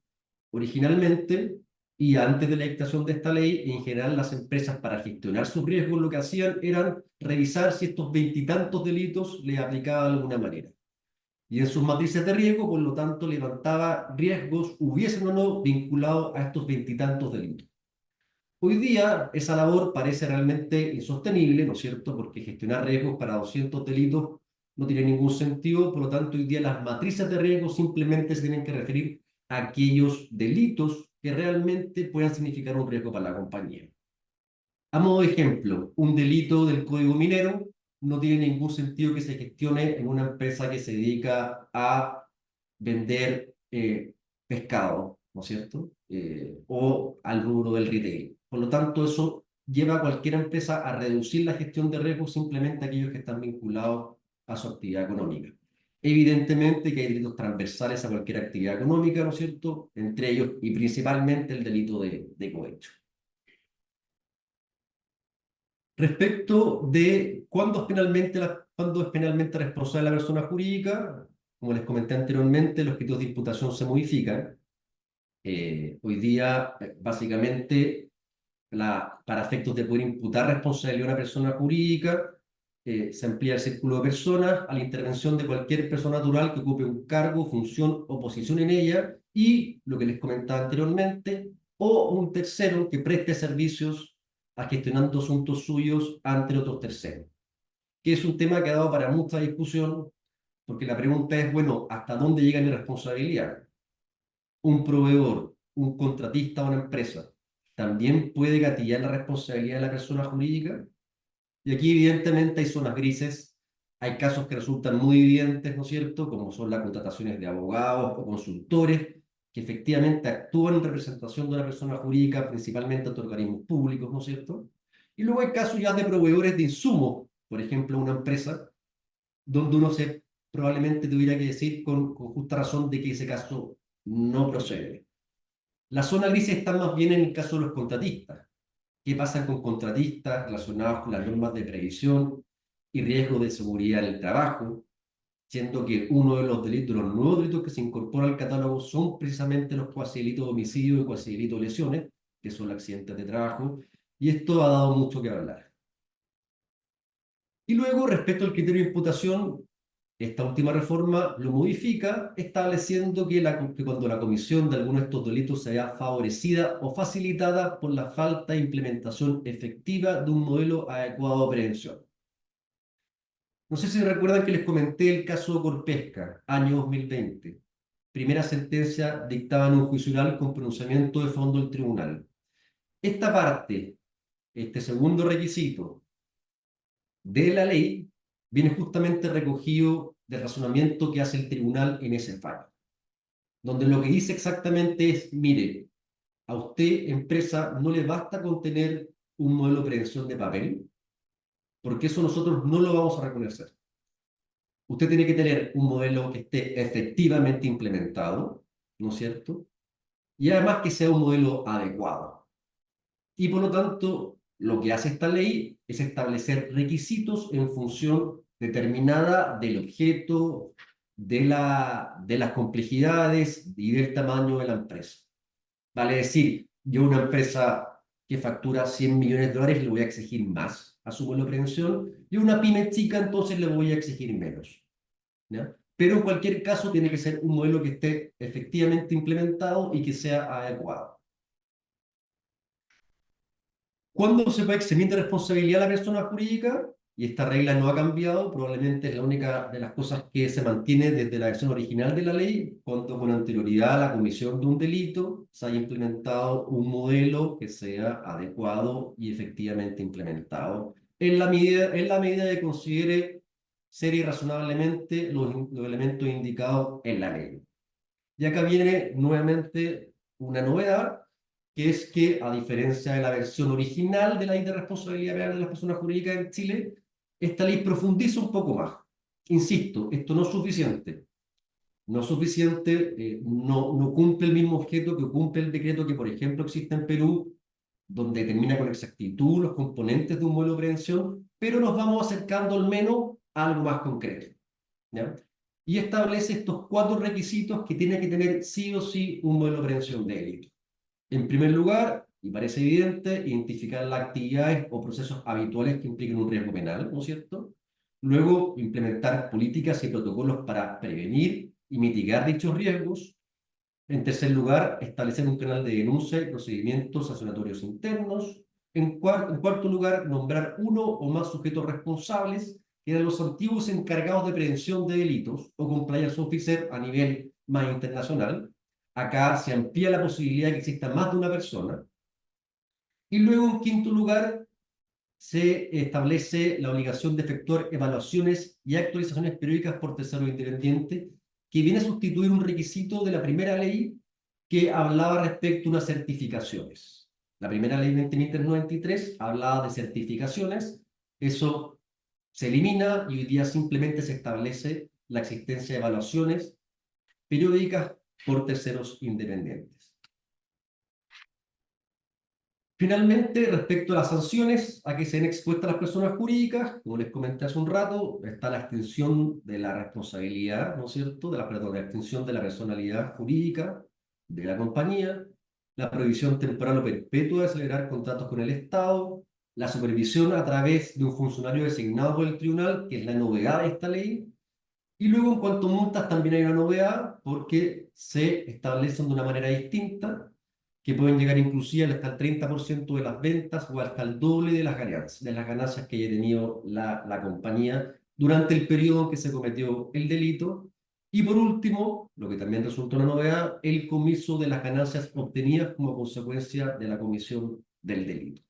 Originalmente, y antes de la dictación de esta ley, en general las empresas para gestionar sus riesgos lo que hacían eran revisar si estos veintitantos delitos les aplicaban de alguna manera. Y en sus matrices de riesgo, por lo tanto, levantaba riesgos, hubiesen o no, vinculados a estos veintitantos delitos. Hoy día esa labor parece realmente insostenible, ¿no es cierto? Porque gestionar riesgos para 200 delitos no tiene ningún sentido, por lo tanto hoy día las matrices de riesgo simplemente se tienen que referir a aquellos delitos que realmente puedan significar un riesgo para la compañía. A modo de ejemplo, un delito del Código Minero no tiene ningún sentido que se gestione en una empresa que se dedica a vender pescado, ¿no es cierto? O al rubro del retail. Por lo tanto, eso lleva a cualquier empresa a reducir la gestión de riesgos simplemente a aquellos que están vinculados a su actividad económica. Evidentemente que hay delitos transversales a cualquier actividad económica, ¿no es cierto? Entre ellos y principalmente el delito de cohecho. Respecto de cuándo es penalmente responsable la persona jurídica, como les comenté anteriormente, los criterios de imputación se modifican. Hoy día, básicamente, para efectos de poder imputar responsabilidad a una persona jurídica, se amplía el círculo de personas a la intervención de cualquier persona natural que ocupe un cargo, función o posición en ella y, lo que les comentaba anteriormente, o un tercero que preste servicios a gestionando asuntos suyos ante otros terceros, que es un tema que ha dado para mucha discusión, porque la pregunta es, bueno, ¿hasta dónde llega mi responsabilidad? Un proveedor, un contratista o una empresa, también puede gatillar la responsabilidad de la persona jurídica. Y aquí evidentemente hay zonas grises, hay casos que resultan muy evidentes, ¿no es cierto?, como son las contrataciones de abogados o consultores, que efectivamente actúan en representación de una persona jurídica, principalmente ante organismos públicos, ¿no es cierto? Y luego hay casos ya de proveedores de insumos, por ejemplo, una empresa, donde uno probablemente tuviera que decir con justa razón de que ese caso no procede. La zona gris está más bien en el caso de los contratistas. ¿Qué pasa con contratistas relacionados con las normas de previsión y riesgo de seguridad en el trabajo? Siendo que uno de los delitos, los nuevos delitos que se incorporan al catálogo son precisamente los cuasi delitos de homicidio y cuasi delitos de lesiones, que son los accidentes de trabajo, y esto ha dado mucho que hablar. Y luego, respecto al criterio de imputación, esta última reforma lo modifica, estableciendo que cuando la comisión de alguno de estos delitos sea favorecida o facilitada por la falta de implementación efectiva de un modelo adecuado de prevención. No sé si recuerdan que les comenté el caso de Corpesca, año 2020. Primera sentencia dictada en un juicio oral con pronunciamiento de fondo del tribunal. Esta parte, este segundo requisito de la ley, viene justamente recogido del razonamiento que hace el tribunal en ese fallo, donde lo que dice exactamente es, mire, a usted, empresa, no le basta con tener un modelo de prevención de papel, porque eso nosotros no lo vamos a reconocer. Usted tiene que tener un modelo que esté efectivamente implementado, ¿no es cierto? Y además que sea un modelo adecuado. Y por lo tanto, lo que hace esta ley es establecer requisitos en función determinada del objeto, de las complejidades y del tamaño de la empresa. Vale decir, yo una empresa que factura 100 millones de dólares le voy a exigir más a su modelo de prevención y una pyme chica entonces le voy a exigir menos, ¿ya? Pero en cualquier caso tiene que ser un modelo que esté efectivamente implementado y que sea adecuado. ¿Cuándo se puede eximir de responsabilidad a la persona jurídica? Y esta regla no ha cambiado, probablemente es la única de las cosas que se mantiene desde la versión original de la ley, cuando con anterioridad a la comisión de un delito se haya implementado un modelo que sea adecuado y efectivamente implementado, en la medida que considere ser irrazonablemente los elementos indicados en la ley. Y acá viene nuevamente una novedad, que es que, a diferencia de la versión original de la ley de responsabilidad penal de las personas jurídicas en Chile, esta ley profundiza un poco más. Insisto, esto no es suficiente. No es suficiente, no cumple el mismo objeto que cumple el decreto que, por ejemplo, existe en Perú, donde determina con exactitud los componentes de un modelo de prevención, pero nos vamos acercando al menos a algo más concreto, ¿ya? Y establece estos 4 requisitos que tiene que tener sí o sí un modelo de prevención de delito. En primer lugar, y parece evidente, identificar las actividades o procesos habituales que impliquen un riesgo penal, ¿no es cierto? Luego, implementar políticas y protocolos para prevenir y mitigar dichos riesgos. En tercer lugar, establecer un canal de denuncia y procedimientos sancionatorios internos. En cuarto lugar, nombrar uno o más sujetos responsables, que eran los antiguos encargados de prevención de delitos o compliance officer a nivel más internacional. Acá se amplía la posibilidad de que exista más de una persona. Y luego, en quinto lugar, se establece la obligación de efectuar evaluaciones y actualizaciones periódicas por terceros independientes, que viene a sustituir un requisito de la primera ley que hablaba respecto a unas certificaciones. La primera ley 20.393 hablaba de certificaciones, eso se elimina y hoy día simplemente se establece la existencia de evaluaciones periódicas por terceros independientes. Finalmente, respecto a las sanciones a que se han expuesto las personas jurídicas, como les comenté hace un rato, está la extinción de la responsabilidad, ¿no es cierto?, perdón, la extinción de la personalidad jurídica de la compañía, la prohibición temporal o perpetua de celebrar contratos con el Estado, la supervisión a través de un funcionario designado por el tribunal, que es la novedad de esta ley, y luego en cuanto a multas también hay una novedad porque se establecen de una manera distinta que pueden llegar inclusive hasta el 30% de las ventas o hasta el doble de las ganancias que haya tenido la compañía durante el periodo en que se cometió el delito. Y por último, lo que también resulta una novedad, el comiso de las ganancias obtenidas como consecuencia de la comisión del delito.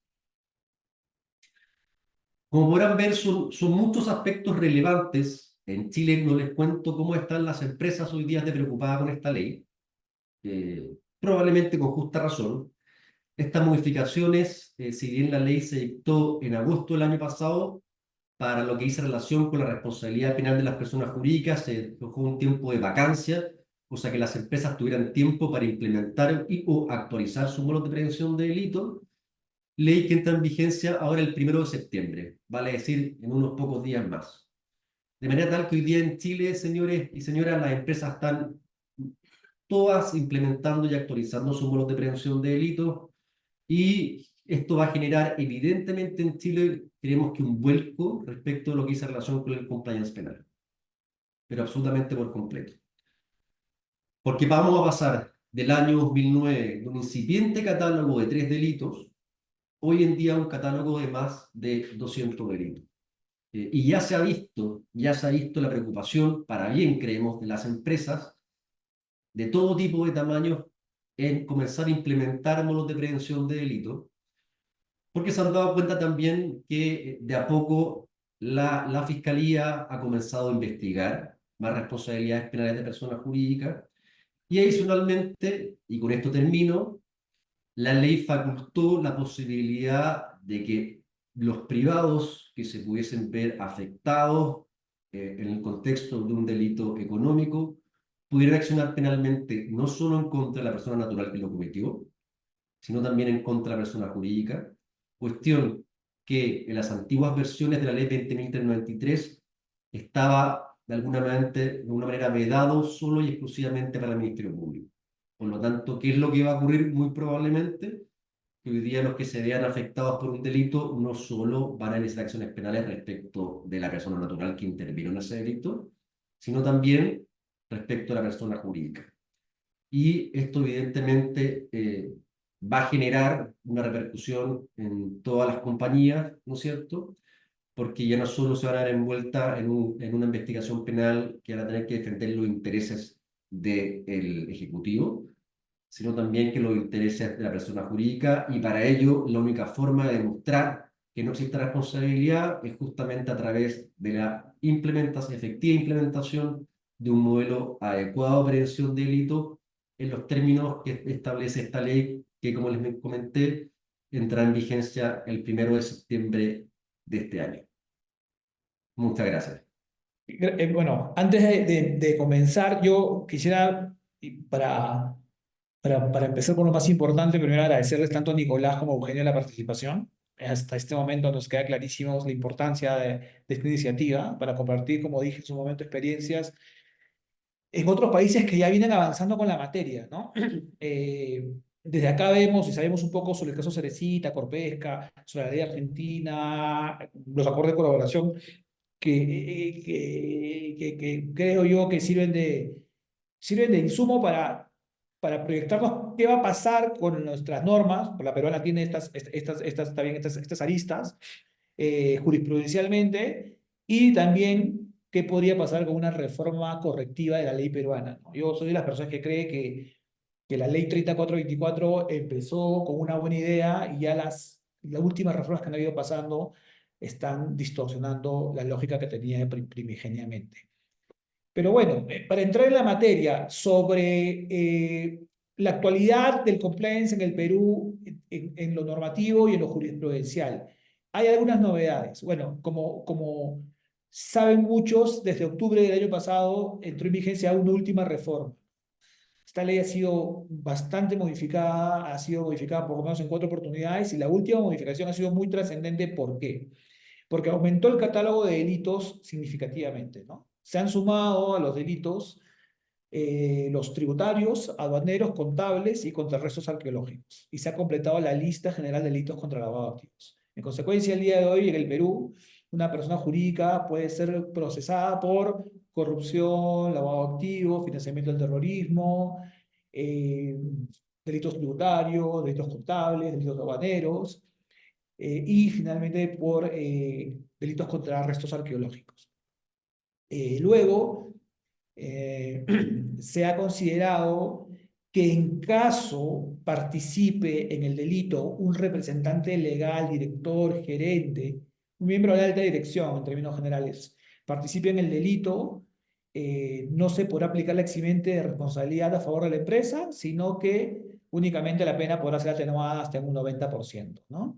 Como podrán ver, son muchos aspectos relevantes. En Chile no les cuento cómo están las empresas hoy día de preocupadas con esta ley, probablemente con justa razón. Estas modificaciones, si bien la ley se dictó en agosto del año pasado, para lo que dice relación con la responsabilidad penal de las personas jurídicas, se dejó un tiempo de vacancia, o sea que las empresas tuvieran tiempo para implementar y o actualizar sus modelos de prevención de delito, ley que entra en vigencia ahora el 1 de septiembre, vale decir, en unos pocos días más. De manera tal que hoy día en Chile, señores y señoras, las empresas están todas implementando y actualizando sus modelos de prevención de delitos y esto va a generar evidentemente en Chile, creemos que un vuelco respecto a lo que dice relación con el compliance penal, pero absolutamente por completo. Porque vamos a pasar del año 2009 de un incipiente catálogo de 3 delitos, hoy en día un catálogo de más de 200 delitos. Y ya se ha visto la preocupación, para bien creemos, de las empresas de todo tipo de tamaños en comenzar a implementar modelos de prevención de delitos, porque se han dado cuenta también que de a poco la Fiscalía ha comenzado a investigar más responsabilidades penales de personas jurídicas y adicionalmente, y con esto termino, la ley facultó la posibilidad de que los privados que se pudiesen ver afectados en el contexto de un delito económico pudieran accionar penalmente no solo en contra de la persona natural que lo cometió, sino también en contra de la persona jurídica, cuestión que en las antiguas versiones de la ley 20.393 estaba de alguna manera vedado solo y exclusivamente para el Ministerio Público. Por lo tanto, ¿qué es lo que va a ocurrir muy probablemente? Que hoy día los que se vean afectados por un delito no solo van a iniciar acciones penales respecto de la persona natural que intervino en ese delito, sino también respecto a la persona jurídica. Y esto evidentemente va a generar una repercusión en todas las compañías, ¿no es cierto? Porque ya no solo se van a ver envueltas en una investigación penal que van a tener que defender los intereses del Ejecutivo, sino también que los intereses de la persona jurídica, y para ello la única forma de demostrar que no existe responsabilidad es justamente a través de la efectiva implementación de un modelo adecuado de prevención de delitos en los términos que establece esta ley, que como les comenté, entra en vigencia el 1 de septiembre de este año. Muchas gracias. Bueno, antes de comenzar, yo quisiera, para empezar por lo más importante, primero agradecerles tanto a Nicolás como a Eugenio la participación. Hasta este momento nos queda clarísimo la importancia de esta iniciativa para compartir, como dije en su momento, experiencias en otros países que ya vienen avanzando con la materia, ¿no? Desde acá vemos y sabemos un poco sobre el caso Cerecita, Corpesca, sobre la ley argentina, los acuerdos de colaboración que creo yo que sirven de insumo para proyectarnos qué va a pasar con nuestras normas, por la peruana tiene también estas aristas jurisprudencialmente, y también qué podría pasar con una reforma correctiva de la ley peruana, ¿no? Yo soy de las personas que cree que la ley 3424 empezó con una buena idea y ya las últimas reformas que han ido pasando están distorsionando la lógica que tenía primigeniamente. Pero bueno, para entrar en la materia sobre la actualidad del compliance en el Perú, en lo normativo y en lo jurisprudencial, hay algunas novedades. Bueno, como saben muchos, desde octubre del año pasado entró en vigencia una última reforma. esta ley ha sido bastante modificada, ha sido modificada por lo menos en 4 oportunidades, y la última modificación ha sido muy trascendente. ¿Por qué? Porque aumentó el catálogo de delitos significativamente, ¿no? Se han sumado a los delitos los tributarios, aduaneros, contables y contrarrestos arqueológicos. Y se ha completado la lista general de delitos contra el lavado de activos. En consecuencia, el día de hoy en el Perú, una persona jurídica puede ser procesada por corrupción, lavado de activos, financiamiento del terrorismo, eh, delitos tributarios, delitos contables, delitos aduaneros, y finalmente por delitos contra restos arqueológicos. Luego, se ha considerado que en caso participe en el delito un representante legal, director, gerente, un miembro de la alta dirección, en términos generales, participe en el delito, no se podrá aplicar la eximente de responsabilidad a favor de la empresa, sino que únicamente la pena podrá ser atenuada hasta un 90%, ¿no?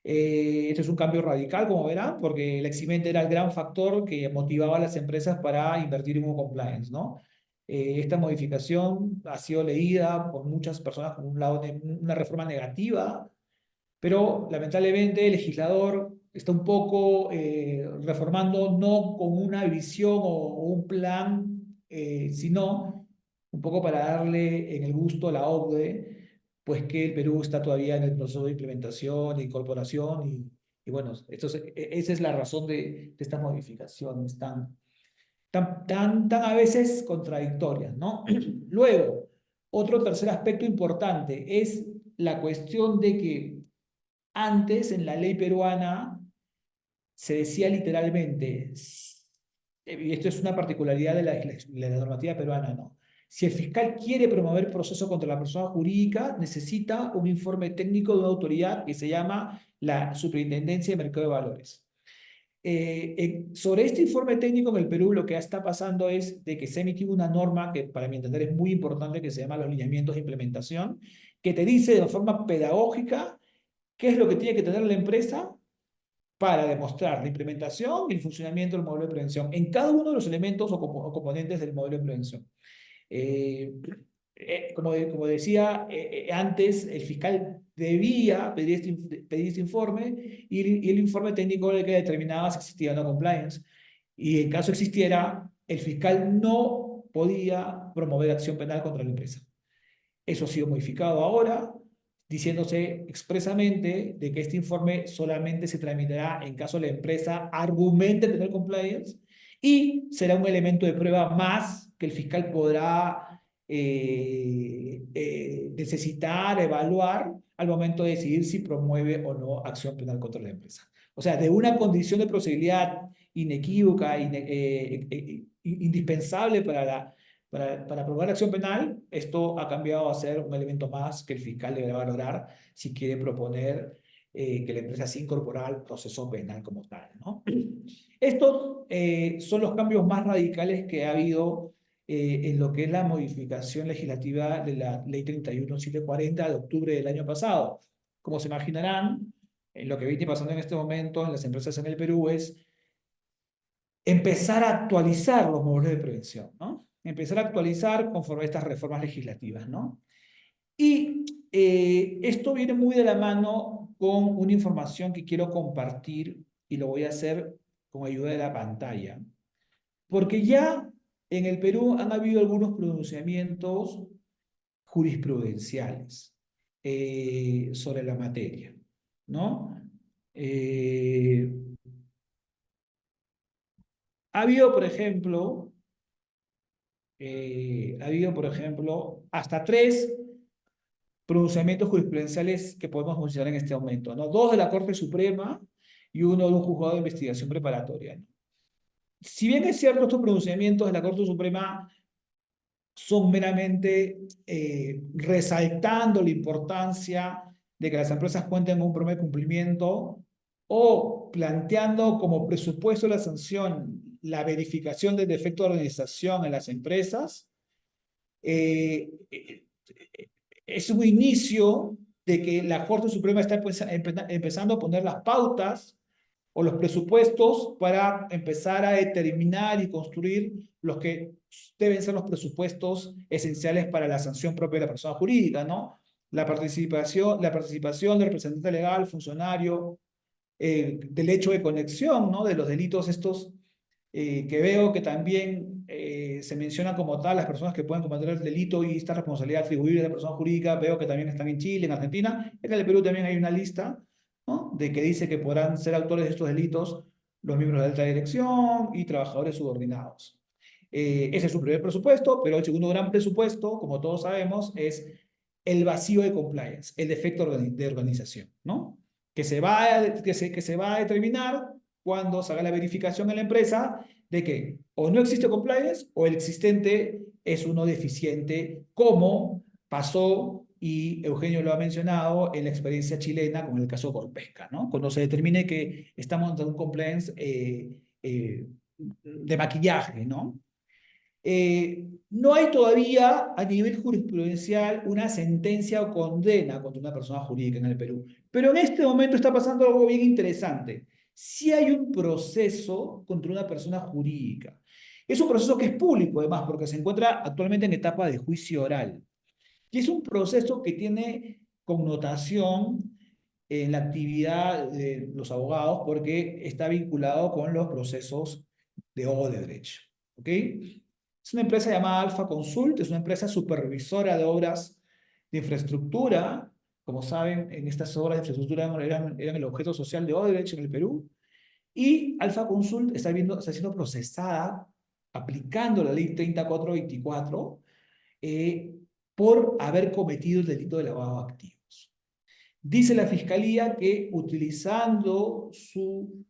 Este es un cambio radical, como verán, porque el eximente era el gran factor que motivaba a las empresas para invertir en un compliance, ¿no? Esta modificación ha sido leída por muchas personas como un lado de una reforma negativa, pero lamentablemente el legislador está un poco reformando no con una visión o un plan, sino un poco para darle en el gusto a la OCDE, pues que el Perú está todavía en el proceso de implementación, de incorporación, y bueno, esa es la razón de estas modificaciones tan a veces contradictorias, ¿no? Luego, otro tercer aspecto importante es la cuestión de que antes en la ley peruana se decía literalmente, y esto es una particularidad de la normativa peruana, ¿no? Si el fiscal quiere promover proceso contra la persona jurídica, necesita un informe técnico de una autoridad que se llama la Superintendencia de Mercado de Valores. Sobre este informe técnico en el Perú, lo que está pasando es de que se ha emitido una norma que para mi entender es muy importante, que se llama los lineamientos de implementación, que te dice de forma pedagógica qué es lo que tiene que tener la empresa para demostrar la implementación y el funcionamiento del modelo de prevención en cada uno de los elementos o componentes del modelo de prevención. Eh, como decía antes, el fiscal debía pedir este informe, y el informe técnico era el que determinaba si existía o no compliance. Y en caso existiera, el fiscal no podía promover acción penal contra la empresa. Eso ha sido modificado ahora, diciéndose expresamente de que este informe solamente se tramitará en caso la empresa argumente tener compliance, y será un elemento de prueba más que el fiscal podrá necesitar, evaluar al momento de decidir si promueve o no acción penal contra la empresa. O sea, de una condición de procedibilidad inequívoca, indispensable para probar acción penal, esto ha cambiado a ser un elemento más que el fiscal deberá valorar si quiere proponer que la empresa sea incorporada al proceso penal como tal, ¿no? Estos son los cambios más radicales que ha habido en lo que es la modificación legislativa de la Ley 31740 de octubre del año pasado. Como se imaginarán, lo que viene pasando en este momento en las empresas en el Perú es empezar a actualizar los modelos de prevención, ¿no? Empezar a actualizar conforme a estas reformas legislativas, ¿no? Y esto viene muy de la mano con una información que quiero compartir, y lo voy a hacer con ayuda de la pantalla, porque ya en el Perú han habido algunos pronunciamientos jurisprudenciales sobre la materia, ¿no? Ha habido, por ejemplo, hasta 3 pronunciamientos jurisprudenciales que podemos mencionar en este momento, ¿no? 2 de la Corte Suprema y 1 de un juzgado de investigación preparatoria, ¿no? Si bien es cierto, estos pronunciamientos de la Corte Suprema son meramente resaltando la importancia de que las empresas cuenten con un programa de cumplimiento, o planteando como presupuesto de la sanción la verificación del defecto de organización en las empresas, eh, es un inicio de que la Corte Suprema está empezando a poner las pautas o los presupuestos para empezar a determinar y construir los que deben ser los presupuestos esenciales para la sanción propia de la persona jurídica, ¿no? La participación del representante legal, funcionario, del hecho de conexión, ¿no? De los delitos estos que veo que también se mencionan como tal las personas que pueden cometer el delito y esta responsabilidad atribuible a la persona jurídica, veo que también están en Chile, en Argentina, en el Perú también hay una lista, ¿no? De que dice que podrán ser autores de estos delitos los miembros de alta dirección y trabajadores subordinados. Ese es su primer presupuesto, pero el segundo gran presupuesto, como todos sabemos, es el vacío de compliance, el defecto de organización, ¿no? Que se va a determinar cuando se haga la verificación en la empresa de que o no existe compliance o el existente es uno deficiente, como pasó, y Eugenio lo ha mencionado, en la experiencia chilena con el caso Corpesca, ¿no? Cuando se determine que estamos ante un compliance de maquillaje, ¿no? No hay todavía a nivel jurisprudencial una sentencia o condena contra una persona jurídica en el Perú, pero en este momento está pasando algo bien interesante. Sí hay un proceso contra una persona jurídica. Es un proceso que es público, además, porque se encuentra actualmente en etapa de juicio oral. Y es un proceso que tiene connotación en la actividad de los abogados porque está vinculado con los procesos de Odebrecht. ¿Ok? Es una empresa llamada Alfa Consult, es una empresa supervisora de obras de infraestructura. Como saben, en estas obras de infraestructura eran el objeto social de Odebrecht en el Perú. Y Alfa Consult está siendo procesada aplicando la ley 3424 por haber cometido el delito de lavado de activos. Dice la Fiscalía que utilizando su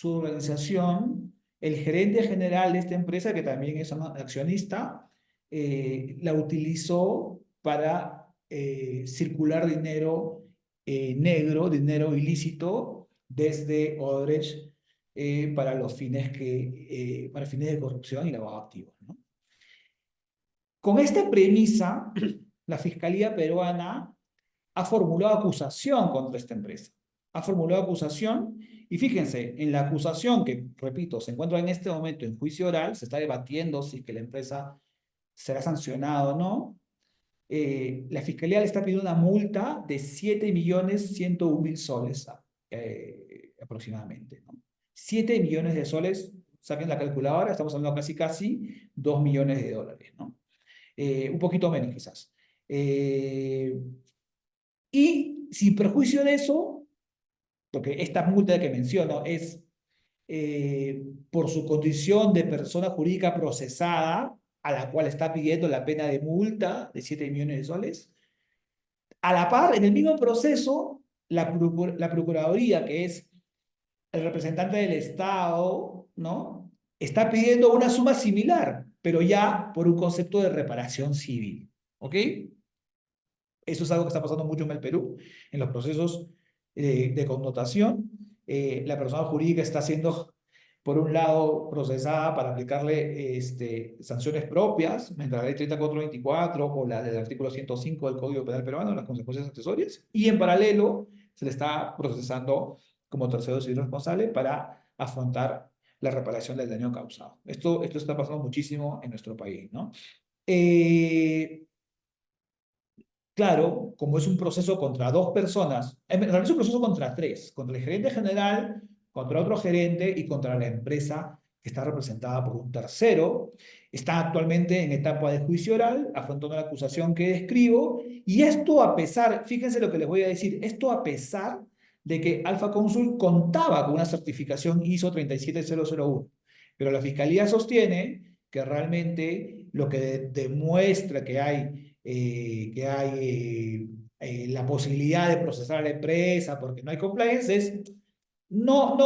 organización, el gerente general de esta empresa, que también es accionista, la utilizó para circular dinero negro, dinero ilícito, desde Odebrecht para los fines para fines de corrupción y lavado de activos, ¿no? Con esta premisa, la Fiscalía peruana ha formulado acusación contra esta empresa. Ha formulado acusación y fíjense, en la acusación que, repito, se encuentra en este momento en juicio oral, se está debatiendo si que la empresa será sancionada o no. La Fiscalía le está pidiendo una multa de 7.101.000 soles aproximadamente, ¿no? 7 millones de soles, saquen la calculadora, estamos hablando casi 2 millones de dólares, ¿no? Un poquito menos quizás. Y sin perjuicio de eso, porque esta multa que menciono es por su condición de persona jurídica procesada, a la cual está pidiendo la pena de multa de 7 millones de soles. A la par, en el mismo proceso, la Procuraduría, que es el representante del Estado, ¿no? Está pidiendo una suma similar, pero ya por un concepto de reparación civil. ¿Ok? Eso es algo que está pasando mucho en el Perú, en los procesos de connotación. La persona jurídica está siendo, por un lado, procesada para aplicarle sanciones propias, mientras la ley 3424 o la del artículo 105 del Código Penal peruano, las consecuencias accesorias, y en paralelo se le está procesando como tercero civil responsable para afrontar la reparación del daño causado. Esto está pasando muchísimo en nuestro país, ¿no? Claro, como es un proceso contra dos personas, en realidad es un proceso contra tres, contra el gerente general, contra otro gerente y contra la empresa que está representada por un tercero. Está actualmente en etapa de juicio oral, afrontando la acusación que describo, y esto a pesar, fíjense lo que les voy a decir, esto a pesar de que Alfa Consult contaba con una certificación ISO 37001, pero la Fiscalía sostiene que realmente lo que demuestra que hay la posibilidad de procesar a la empresa porque no hay compliance es no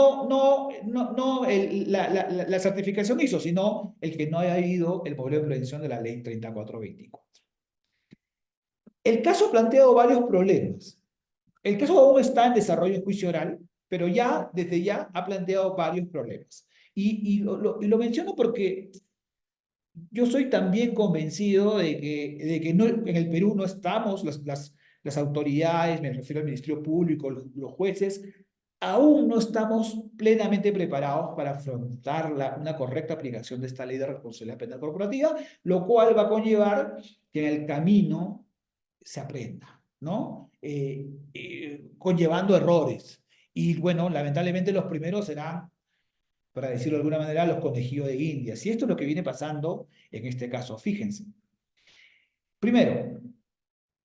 la certificación ISO, sino el que no haya habido el modelo de prevención de la ley 3424. El caso ha planteado varios problemas. El caso aún está en desarrollo en juicio oral, pero desde ya ha planteado varios problemas. Y lo menciono porque yo soy también convencido de que no, en el Perú no estamos, las autoridades, me refiero al Ministerio Público, los jueces, aún no estamos plenamente preparados para afrontar una correcta aplicación de esta ley de responsabilidad penal corporativa, lo cual va a conllevar que en el camino se aprenda, ¿no? Conllevando errores. Y bueno, lamentablemente los primeros serán, para decirlo de alguna manera, los conejillos de Indias. Y esto es lo que viene pasando en este caso. Fíjense. Primero,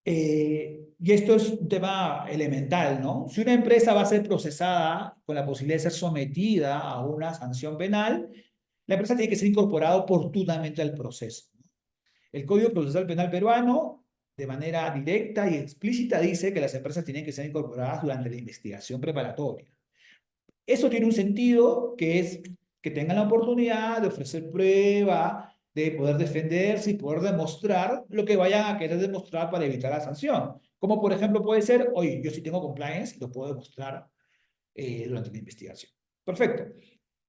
y esto es un tema elemental, ¿no? Si una empresa va a ser procesada con la posibilidad de ser sometida a una sanción penal, la empresa tiene que ser incorporada oportunamente al proceso. El Código Procesal Penal peruano, de manera directa y explícita, dice que las empresas tienen que ser incorporadas durante la investigación preparatoria. Eso tiene un sentido que es que tengan la oportunidad de ofrecer prueba, de poder defenderse y poder demostrar lo que vayan a querer demostrar para evitar la sanción. Como por ejemplo puede ser, oye, yo sí tengo compliance y lo puedo demostrar durante la investigación. Perfecto.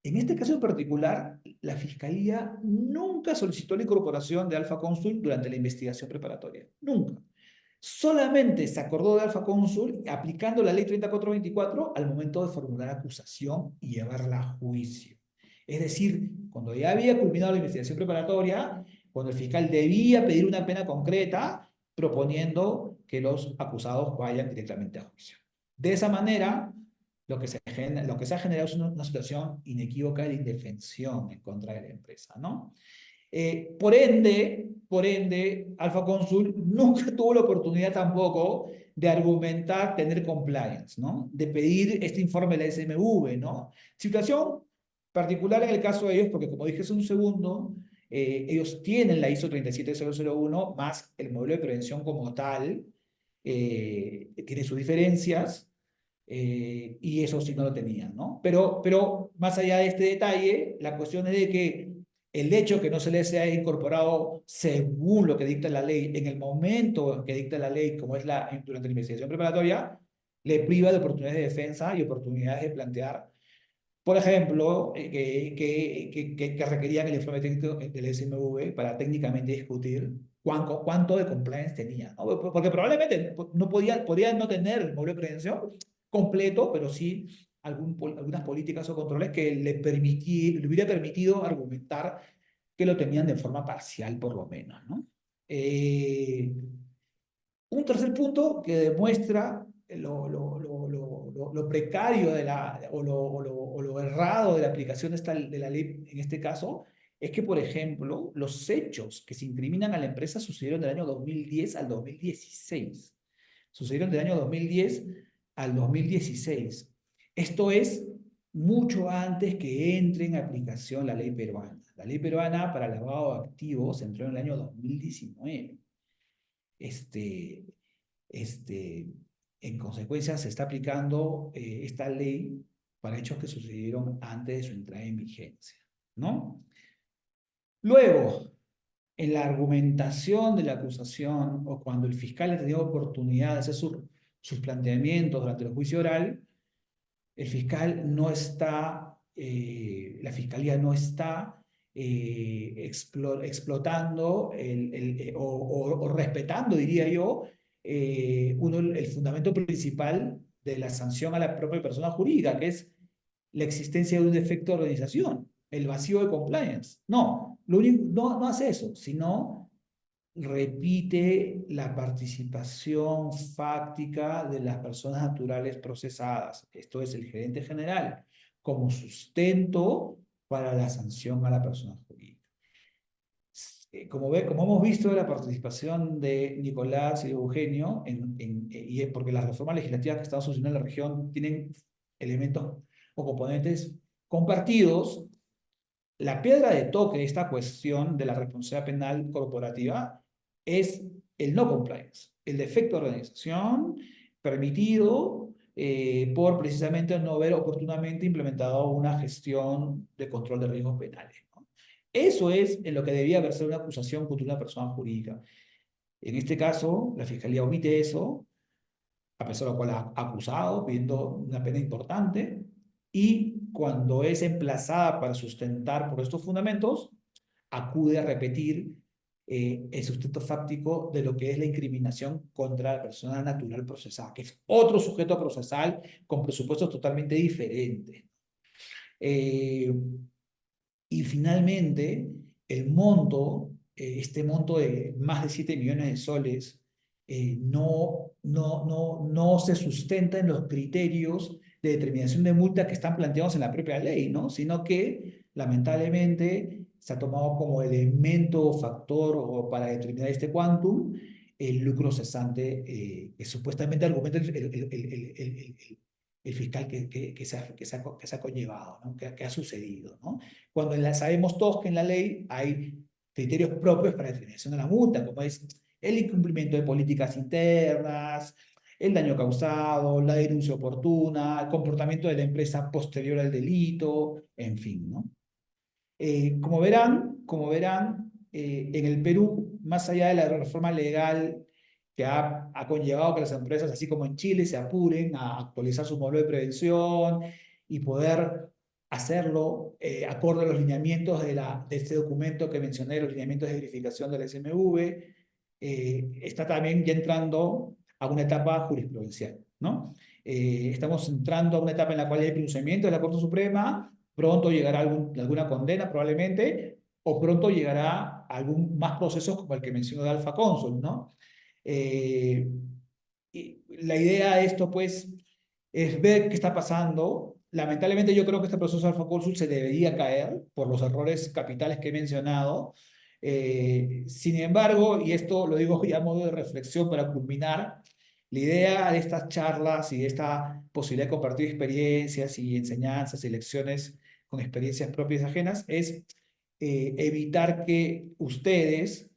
En este caso en particular, la Fiscalía nunca solicitó la incorporación de Alfa Cónsul durante la investigación preparatoria. Nunca. Solamente se acordó de Alfa Cónsul aplicando la ley 3424 al momento de formular acusación y llevarla a juicio. Es decir, cuando ya había culminado la investigación preparatoria, cuando el fiscal debía pedir una pena concreta, proponiendo que los acusados vayan directamente a juicio. De esa manera, lo que se ha generado es una situación inequívoca de indefensión en contra de la empresa, ¿no? Por ende, Alfa Cónsul nunca tuvo la oportunidad tampoco de argumentar tener compliance, ¿no? De pedir este informe de la SMV, ¿no? Situación particular en el caso de ellos, porque como dije hace un segundo, ellos tienen la ISO 37001 más el modelo de prevención como tal, tiene sus diferencias, y eso sí no lo tenían, ¿no? Pero más allá de este detalle, la cuestión es de que el hecho que no se les haya incorporado según lo que dicta la ley, en el momento que dicta la ley, como es durante la investigación preparatoria, le priva de oportunidades de defensa y oportunidades de plantear, por ejemplo, que requerían el informe técnico del SMV para técnicamente discutir cuánto de compliance tenía, ¿no? Porque probablemente no podían no tener el modelo de prevención completo, pero sí algunas políticas o controles que le hubiera permitido argumentar que lo tenían de forma parcial, por lo menos, ¿no? Un tercer punto que demuestra lo precario o lo errado de la aplicación de la ley en este caso es que, por ejemplo, los hechos que se incriminan a la empresa sucedieron del año 2010 al 2016. Sucedieron del año 2010 al 2016. Esto es mucho antes que entre en aplicación la ley peruana. La ley peruana para lavado de activos entró en el año 2019. Este, en consecuencia, se está aplicando esta ley para hechos que sucedieron antes de su entrada en vigencia, ¿no? Luego, en la argumentación de la acusación o cuando el fiscal ha tenido oportunidad de hacer sus planteamientos durante el juicio oral, el fiscal no está, la fiscalía no está explotando o respetando, diría yo, el fundamento principal de la sanción a la propia persona jurídica, que es la existencia de un defecto de organización, el vacío de compliance. No, no hace eso, sino repite la participación fáctica de las personas naturales procesadas, esto es el gerente general, como sustento para la sanción a la persona jurídica. Como hemos visto la participación de Nicolás y de Eugenio, y es porque las reformas legislativas que están sucediendo en la región tienen elementos o componentes compartidos, la piedra de toque de esta cuestión de la responsabilidad penal corporativa es el no compliance, el defecto de organización permitido por precisamente no haber oportunamente implementado una gestión de control de riesgos penales, ¿no? Eso es en lo que debía haber sido una acusación contra una persona jurídica. En este caso, la Fiscalía omite eso, a pesar de lo cual ha acusado, pidiendo una pena importante, y cuando es emplazada para sustentar por estos fundamentos, acude a repetir el sustento fáctico de lo que es la incriminación contra la persona natural procesada, que es otro sujeto procesal con presupuestos totalmente diferentes. Y finalmente, el monto, este monto de más de 7 millones de soles, no se sustenta en los criterios de determinación de multa que están planteados en la propia ley, ¿no? Sino que, lamentablemente, se ha tomado como elemento o factor o para determinar este quantum el lucro cesante que supuestamente argumenta el fiscal que se ha conllevado, ¿no? que ha sucedido, ¿no? Cuando sabemos todos que en la ley hay criterios propios para la determinación de la multa, como es el incumplimiento de políticas internas, el daño causado, la denuncia oportuna, el comportamiento de la empresa posterior al delito, en fin, ¿no? Como verán, en el Perú, más allá de la reforma legal que ha conllevado que las empresas, así como en Chile, se apuren a actualizar su modelo de prevención y poder hacerlo acorde a los lineamientos de este documento que mencioné, los lineamientos de verificación del SMV, está también ya entrando a una etapa jurisprudencial, ¿no? Estamos entrando a una etapa en la cual hay pronunciamiento de la Corte Suprema, pronto llegará alguna condena probablemente, o pronto llegará algún más procesos como el que mencionó de Alfa Cónsul, ¿no? Y la idea de esto, pues, es ver qué está pasando. Lamentablemente yo creo que este proceso de Alfa Cónsul se debería caer por los errores capitales que he mencionado. Sin embargo, y esto lo digo ya a modo de reflexión para culminar, la idea de estas charlas y de esta posibilidad de compartir experiencias y enseñanzas y lecciones con experiencias propias y ajenas es evitar que ustedes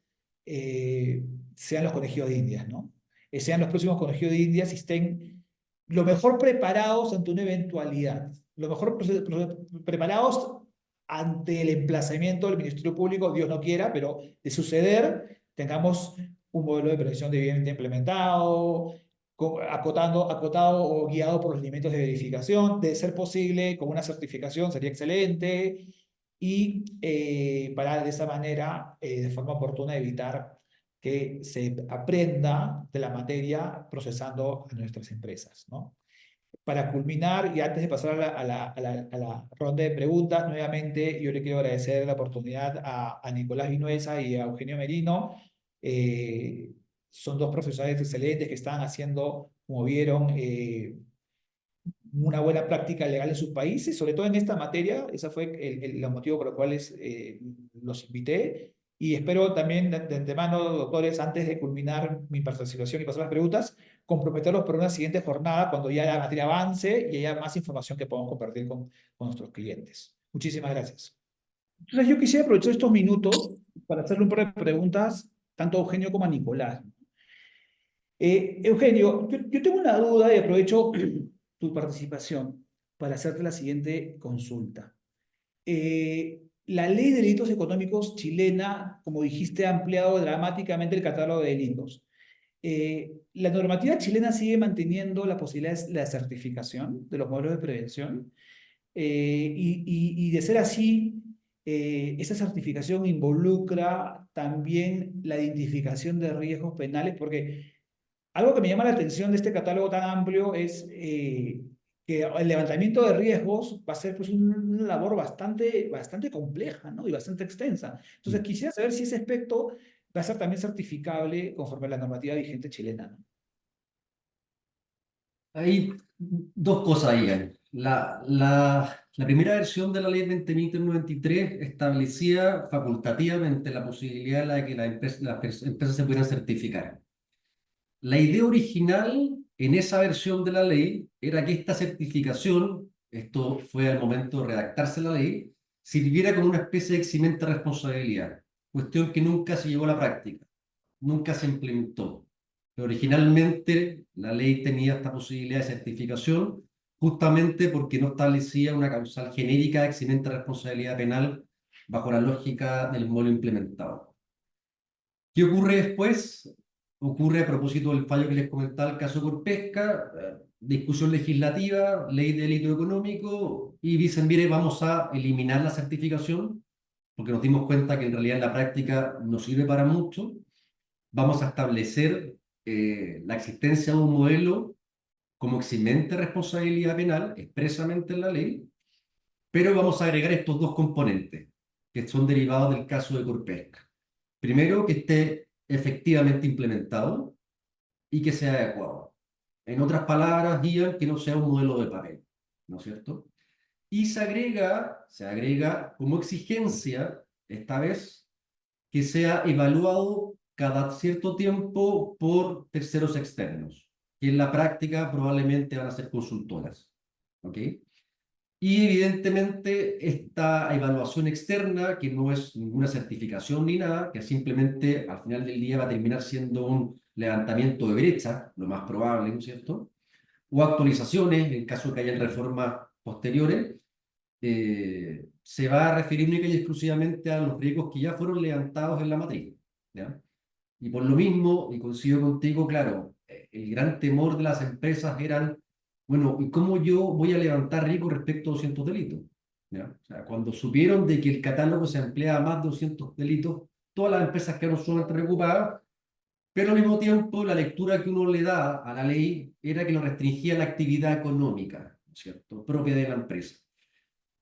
sean los conejillos de Indias, ¿no? Sean los próximos conejillos de Indias y estén lo mejor preparados ante una eventualidad, lo mejor preparados ante el emplazamiento del Ministerio Público, Dios no quiera, pero de suceder, tengamos un modelo de prevención debidamente implementado, acotado o guiado por los lineamientos de verificación, de ser posible con una certificación sería excelente, y para de esa manera, de forma oportuna, evitar que se aprenda de la materia procesando a nuestras empresas, ¿no? Para culminar, y antes de pasar a la ronda de preguntas, nuevamente yo le quiero agradecer la oportunidad a Nicolás Vinuesa y a Eugenio Merino. Son dos profesores excelentes que están haciendo, como vieron, una buena práctica legal en sus países, sobre todo en esta materia. Ese fue el motivo por el cual los invité. Y espero también de antemano, doctores, antes de culminar mi participación y pasar las preguntas, comprometerlos por una siguiente jornada cuando ya la materia avance y haya más información que podamos compartir con nuestros clientes. Muchísimas gracias. Entonces yo quisiera aprovechar estos minutos para hacerle un par de preguntas tanto a Eugenio como a Nicolás. Eugenio, yo tengo una duda y aprovecho tu participación para hacerte la siguiente consulta. La ley de delitos económicos chilena, como dijiste, ha ampliado dramáticamente el catálogo de delitos. La normativa chilena sigue manteniendo la posibilidad de la certificación de los modelos de prevención, y de ser así, esa certificación involucra también la identificación de riesgos penales, porque algo que me llama la atención de este catálogo tan amplio es que el levantamiento de riesgos va a ser pues, una labor bastante compleja, ¿no? Y bastante extensa. Entonces, quisiera saber si ese aspecto va a ser también certificable conforme a la normativa vigente chilena, ¿no? Hay dos cosas ahí. La primera versión de la ley 20.393 establecía facultativamente la posibilidad de que las empresas se pudieran certificar. La idea original en esa versión de la ley era que esta certificación, esto fue al momento de redactarse la ley, sirviera como una especie de eximente de responsabilidad, cuestión que nunca se llevó a la práctica, nunca se implementó. Pero originalmente la ley tenía esta posibilidad de certificación justamente porque no establecía una causal genérica de eximente de responsabilidad penal bajo la lógica del modelo implementado. ¿Qué ocurre después? Ocurre a propósito del fallo que les comentaba, el caso Corpesca, discusión legislativa, ley de delito económico, y dicen, mire, vamos a eliminar la certificación porque nos dimos cuenta que en realidad en la práctica no sirve para mucho. Vamos a establecer la existencia de un modelo como eximente de responsabilidad penal, expresamente en la ley, pero vamos a agregar estos dos componentes que son derivados del caso de Corpesca. Primero, que esté efectivamente implementado y que sea adecuado. En otras palabras, Ian, que no sea un modelo de papel, ¿no es cierto? Y se agrega como exigencia, esta vez, que sea evaluado cada cierto tiempo por terceros externos, que en la práctica probablemente van a ser consultoras, ¿ok? Y evidentemente esta evaluación externa, que no es ninguna certificación ni nada, que simplemente al final del día va a terminar siendo un levantamiento de brecha, lo más probable, ¿no es cierto? O actualizaciones, en caso de que hayan reformas posteriores, se va a referir única y exclusivamente a los riesgos que ya fueron levantados en la matriz, ¿ya? Y por lo mismo, y coincido contigo, claro, el gran temor de las empresas eran, bueno, ¿y cómo yo voy a levantar riesgo respecto a 200 delitos? ¿Ya? O sea, cuando supieron de que el catálogo se emplea a más de 200 delitos, todas las empresas quedaron sumamente preocupadas, pero al mismo tiempo la lectura que uno le da a la ley era que lo restringía a la actividad económica, ¿cierto?, propia de la empresa.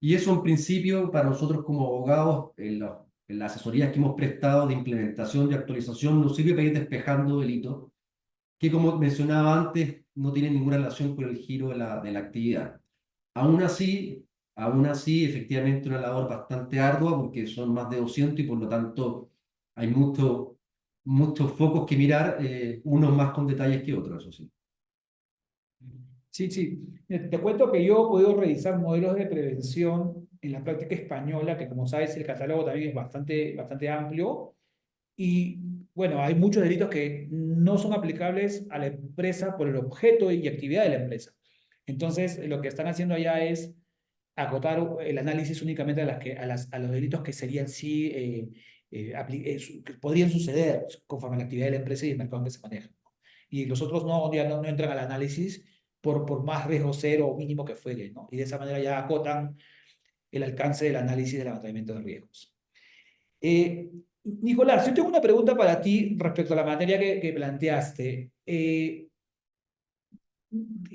Y eso en principio para nosotros como abogados, en las asesorías que hemos prestado de implementación y actualización, nos sirve para ir despejando delitos que, como mencionaba antes, no tienen ninguna relación con el giro de la actividad. Aún así, aún así, efectivamente una labor bastante ardua porque son más de 200 y por lo tanto hay muchos focos que mirar, unos más con detalles que otros, eso sí. Sí, sí. Te cuento que yo he podido revisar modelos de prevención en la práctica española, que como sabes el catálogo también es bastante amplio. Y bueno, hay muchos delitos que no son aplicables a la empresa por el objeto y actividad de la empresa. Entonces, lo que están haciendo allá es acotar el análisis únicamente a los delitos que serían sí, que podrían suceder conforme a la actividad de la empresa y el mercado en que se maneja. Y los otros no, ya no entran al análisis por más riesgo cero o mínimo que fuere, ¿no? Y de esa manera ya acotan el alcance del análisis del levantamiento de riesgos. Nicolás, yo tengo una pregunta para ti respecto a la materia que planteaste.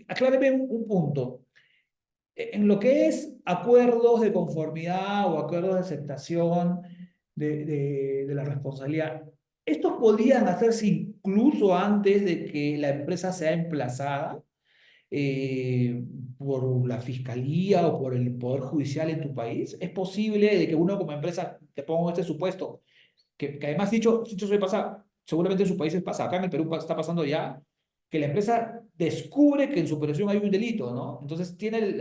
Aclárame un punto. En lo que es acuerdos de conformidad o acuerdos de aceptación de la responsabilidad, ¿estos podrían hacerse incluso antes de que la empresa sea emplazada eh, por la fiscalía o por el poder judicial en tu país? ¿Es posible de que uno como empresa, te pongo este supuesto, que además dicho se pasa, seguramente en sus países pasa, acá en el Perú está pasando ya, que la empresa descubre que en su operación hay un delito, ¿no? Entonces tiene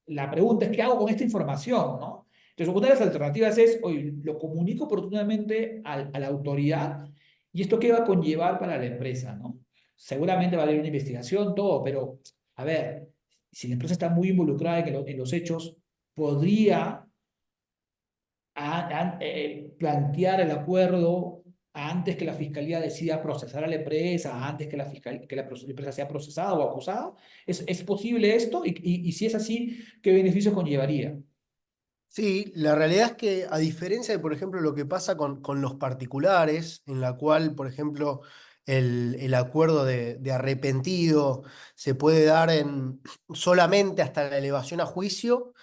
la pregunta es, ¿qué hago con esta información, no? Entonces, una de las alternativas es, oye, lo comunico oportunamente a la autoridad y esto qué va a conllevar para la empresa, ¿no? Seguramente va a haber una investigación, todo, pero, a ver, si la empresa está muy involucrada en los hechos, podría plantear el acuerdo antes que la fiscalía decida procesar a la empresa, antes que que la empresa sea procesada o acusada. ¿Es posible esto? Y si es así, ¿qué beneficios conllevaría? Sí, la realidad es que a diferencia de, por ejemplo, lo que pasa con los particulares, en la cual, por ejemplo, el acuerdo de arrepentido se puede dar solamente hasta la elevación a juicio.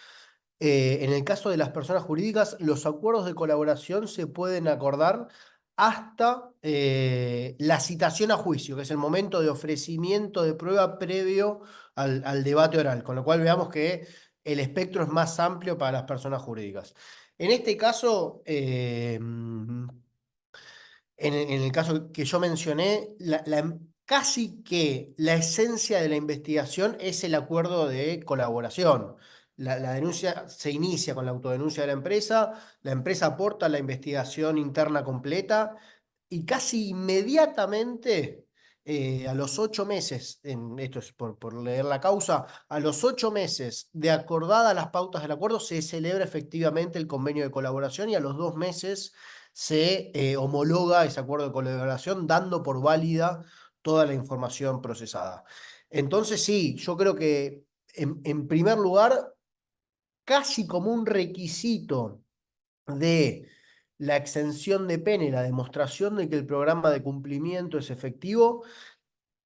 En el caso de las personas jurídicas, los acuerdos de colaboración se pueden acordar hasta la citación a juicio, que es el momento de ofrecimiento de prueba previo al debate oral, con lo cual veamos que el espectro es más amplio para las personas jurídicas. En este caso, en el caso que yo mencioné, casi que la esencia de la investigación es el acuerdo de colaboración. La denuncia se inicia con la autodenuncia de la empresa aporta la investigación interna completa y casi inmediatamente, a los 8 meses, esto es por leer la causa, a los 8 meses de acordadas las pautas del acuerdo, se celebra efectivamente el convenio de colaboración y a los 2 meses se homologa ese acuerdo de colaboración, dando por válida toda la información procesada. Entonces, sí, yo creo que en primer lugar, casi como un requisito de la exención de pena y la demostración de que el programa de cumplimiento es efectivo,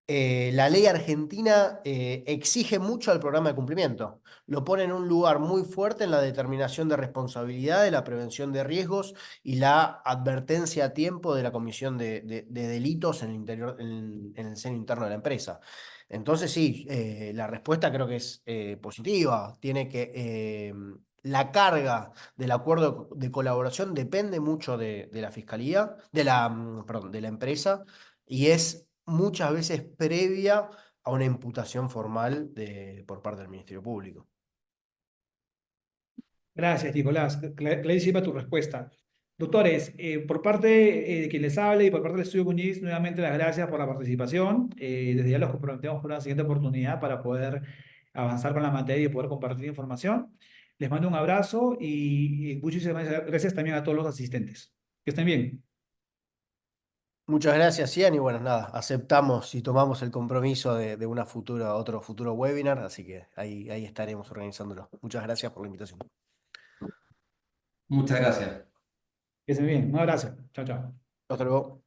la ley argentina exige mucho al programa de cumplimiento. Lo pone en un lugar muy fuerte en la determinación de responsabilidades, la prevención de riesgos y la advertencia a tiempo de la comisión de delitos en el interior, en el seno interno de la empresa. Entonces, sí, la respuesta creo que es positiva. Tiene que. La carga del acuerdo de colaboración depende mucho de la fiscalía, perdón, de la empresa, y es muchas veces previa a una imputación formal por parte del Ministerio Público. Gracias, Nicolás. Clarísima tu respuesta. Doctores, por parte de quien les hable y por parte del Estudio Cuñiz, nuevamente las gracias por la participación. Desde ya los comprometemos por una siguiente oportunidad para poder avanzar con la materia y poder compartir información. Les mando un abrazo y muchísimas gracias también a todos los asistentes. Que estén bien. Muchas gracias, Ian, y bueno, nada, aceptamos y tomamos el compromiso de otro futuro webinar, así que ahí estaremos organizándolo. Muchas gracias por la invitación. Muchas gracias. Que estén bien. Un abrazo. Chao, chao. Hasta luego.